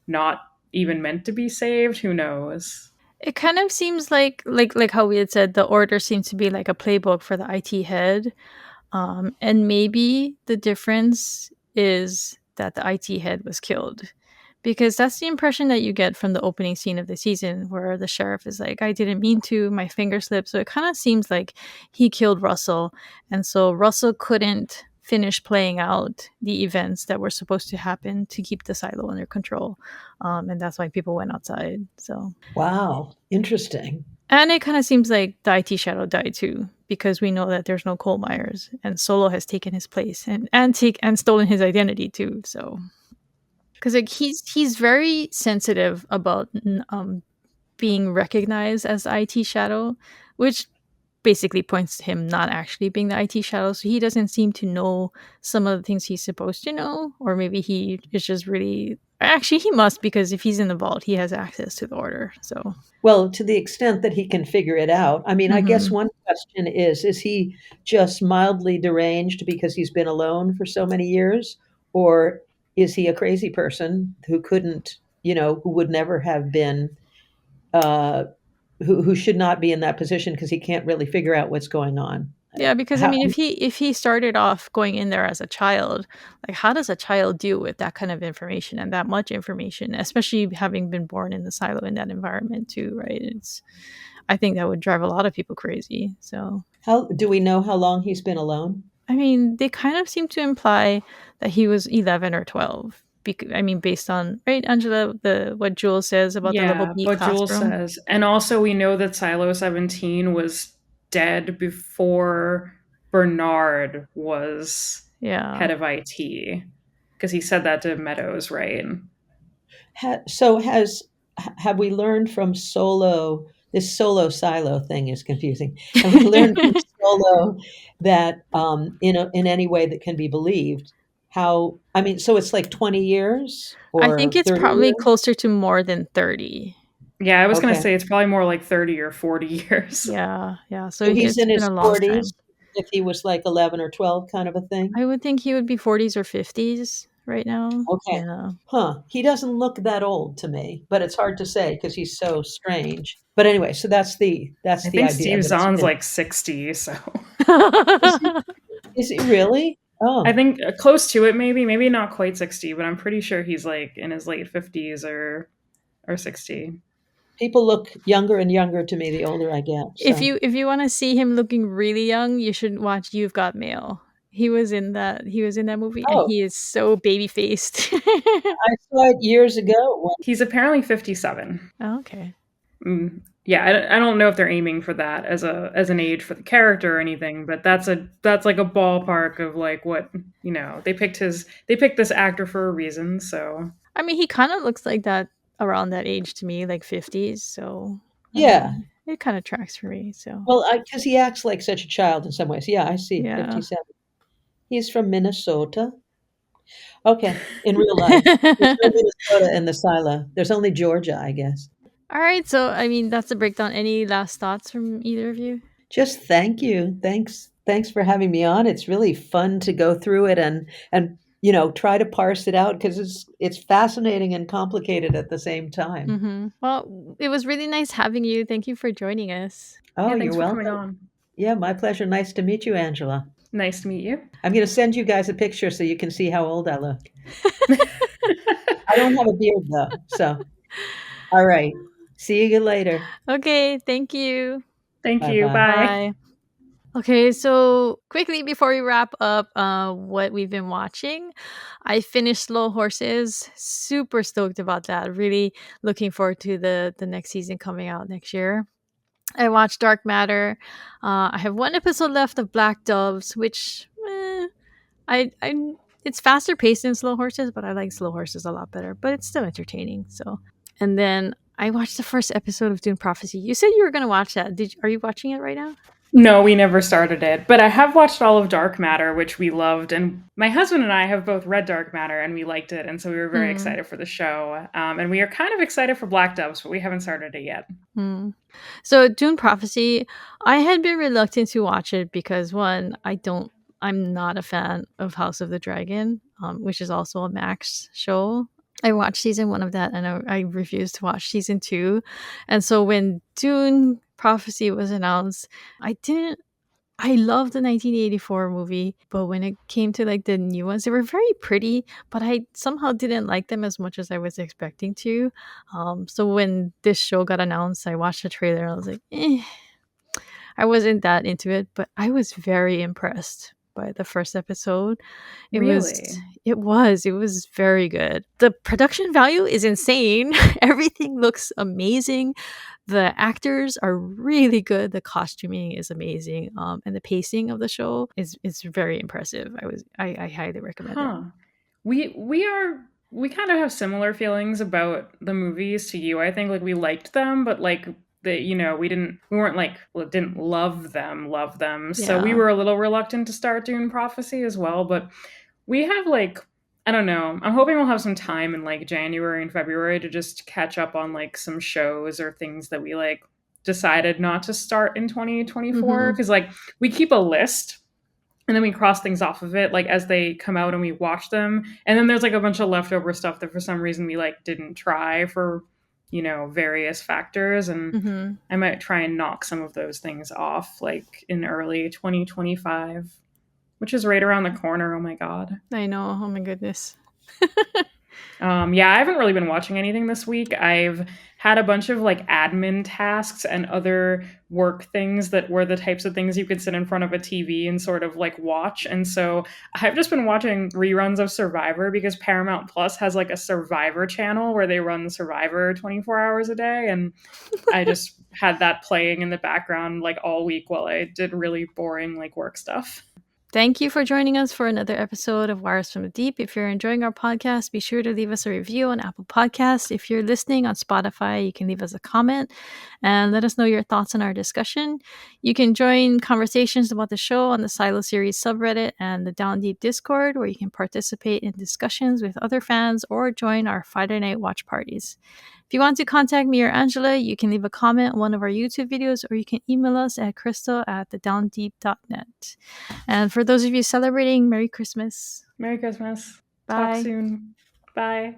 not even meant to be saved, who knows. It kind of seems like how we had said the order seems to be like a playbook for the IT head. And maybe the difference is that the IT head was killed. Because that's the impression that you get from the opening scene of the season, where the sheriff is like, I didn't mean to, my finger slipped. So it kind of seems like he killed Russell. And so Russell couldn't finish playing out the events that were supposed to happen to keep the silo under control. And that's why people went outside. So Wow, interesting. and it kind of seems like the IT Shadow died too, because we know that there's no coal miners, and Solo has taken his place and stolen his identity too. So, because like he's very sensitive about being recognized as the IT Shadow, which basically points to him not actually being the IT Shadow. So he doesn't seem to know some of the things he's supposed to know, or maybe he is just really. Actually, he must because if he's in the vault, he has access to the order. So. Well, to the extent that he can figure it out. I mean, I guess Mhm. one question is he just mildly deranged because he's been alone for so many years? Or is he a crazy person who couldn't, who would never have been, uh, who should not be in that position because he can't really figure out what's going on? Yeah, because I How, mean, if he started off going in there as a child, like how does a child deal with that kind of information and that much information, especially having been born in the silo in that environment too, right? It's I think that would drive a lot of people crazy. So, how do we know how long he's been alone? I mean, they kind of seem to imply that he was 11 or 12. I mean, based on right, Angela, the what Jules says about the level Yeah, B but Jules classroom. says and also we know that Silo 17 was dead before Bernard was Yeah. head of IT. because he said that to Meadows, right? So have we learned from Solo? This Solo Silo thing is confusing. Have we learned from Solo that in any way that can be believed? How I mean, so it's like 20 years I think or it's 30 probably years? closer to more than 30. Yeah, I was gonna Okay, say it's probably more like 30 or 40 years. Yeah, yeah. So so he's it's in been his a long 40s. time. If he was like 11 or 12, kind of a thing. I would think he would be 40s or 50s right now. Okay, Yeah. huh? He doesn't look that old to me, but it's hard to say because he's so strange. But anyway, so that's I the think idea Steve that it's Zahn's been. like 60, so Is he? Is he really? I Oh, think close to it, maybe not quite 60, but I'm pretty sure he's like in his late 50s or 60. people look younger and younger to me the older I get. So, If you want to see him looking really young, you should watch You've Got Mail. He was in that movie and oh, he is so baby faced. I saw it years ago. He's apparently 57. Okay. Yeah, I don't know if they're aiming for that as an age for the character or anything, but that's like a ballpark of like what, they picked this actor for a reason, so I mean, he kind of looks like that around that age to me, like 50s. So, I Yeah. mean, it kind of tracks for me. So, Well, because he acts like such a child in some ways. Yeah, I see. yeah. 57. He's from Minnesota. Okay, in real life. There's no Minnesota in the silo. There's only Georgia, I guess. All right. So, I mean, that's the breakdown. Any last thoughts from either of you? Just thank you. Thanks for having me on. It's really fun to go through it and try to parse it out because it's fascinating and complicated at the same time. Well, it was really nice having you. Thank you for joining us. Oh, yeah, you're thanks for coming welcome. on. Yeah, my pleasure. Nice to meet you, Angela. Nice to meet you. I'm going to send you guys a picture so you can see how old I look. I don't have a beard though. So, all right. See you later. Okay. Thank you. Thank Bye you. bye. Bye. Bye. Okay, so quickly before we wrap up what we've been watching, I finished Slow Horses. Super stoked about that. Really looking forward to the next season coming out next year. I watched Dark Matter. I have one episode left of Black Doves, which I it's faster paced than Slow Horses, but I like Slow Horses a lot better. But it's still entertaining. So, and then I watched the first episode of Dune Prophecy. You said you were going to watch that. Are you watching it right now? No, we never started it, but I have watched all of Dark Matter, which we loved, and my husband and I have both read Dark Matter, and we liked it, and so we were very Hmm. excited for the show. And we are kind of excited for Black Doves, but we haven't started it yet. So Dune Prophecy, I had been reluctant to watch it because one, I'm not a fan of House of the Dragon, which is also a Max show. I watched season one of that and I refused to watch season two. And so when Dune Prophecy was announced, I loved the 1984 movie, but when it came to like the new ones, they were very pretty, but I somehow didn't like them as much as I was expecting to. So when this show got announced, I watched the trailer and I was like, I wasn't that into it, but I was very impressed by the first episode. It was Really? it was very good. The production value is insane. Everything looks amazing. The actors are really good. The costuming is amazing. And the pacing of the show is very impressive. I highly recommend it. Huh. We kind of have similar feelings about the movies to you. I think like we liked them, but like we weren't like didn't love them. So we Yeah. were a little reluctant to start Dune Prophecy as well, but we have like I don't know. I'm hoping we'll have some time in like January and February to just catch up on like some shows or things that we like decided not to start in 2024 Hmm. because like we keep a list and then we cross things off of it like as they come out and we watch them, and then there's like a bunch of leftover stuff that for some reason we like didn't try for various factors, and Hmm. I might try and knock some of those things off like in early 2025, which is right around the corner. Oh my god. I know. Oh my goodness. Yeah, I haven't really been watching anything this week. I've had a bunch of like admin tasks and other work things that were the types of things you could sit in front of a TV and sort of like watch. And so I've just been watching reruns of Survivor because Paramount Plus has like a Survivor channel where they run Survivor 24 hours a day. And I just had that playing in the background like all week while I did really boring like work stuff. Thank you for joining us for another episode of Wires from the Deep. If you're enjoying our podcast, be sure to leave us a review on Apple Podcasts. If you're listening on Spotify, you can leave us a comment and let us know your thoughts on our discussion. You can join conversations about the show on the Silo Series subreddit and the Down Deep Discord, where you can participate in discussions with other fans or join our Friday night watch parties. If you want to contact me or Angela, you can leave a comment on one of our YouTube videos, or you can email us at crystal@thedowndeep.net. And for those of you celebrating, Merry Christmas. Merry Christmas. Bye. Talk soon. Bye.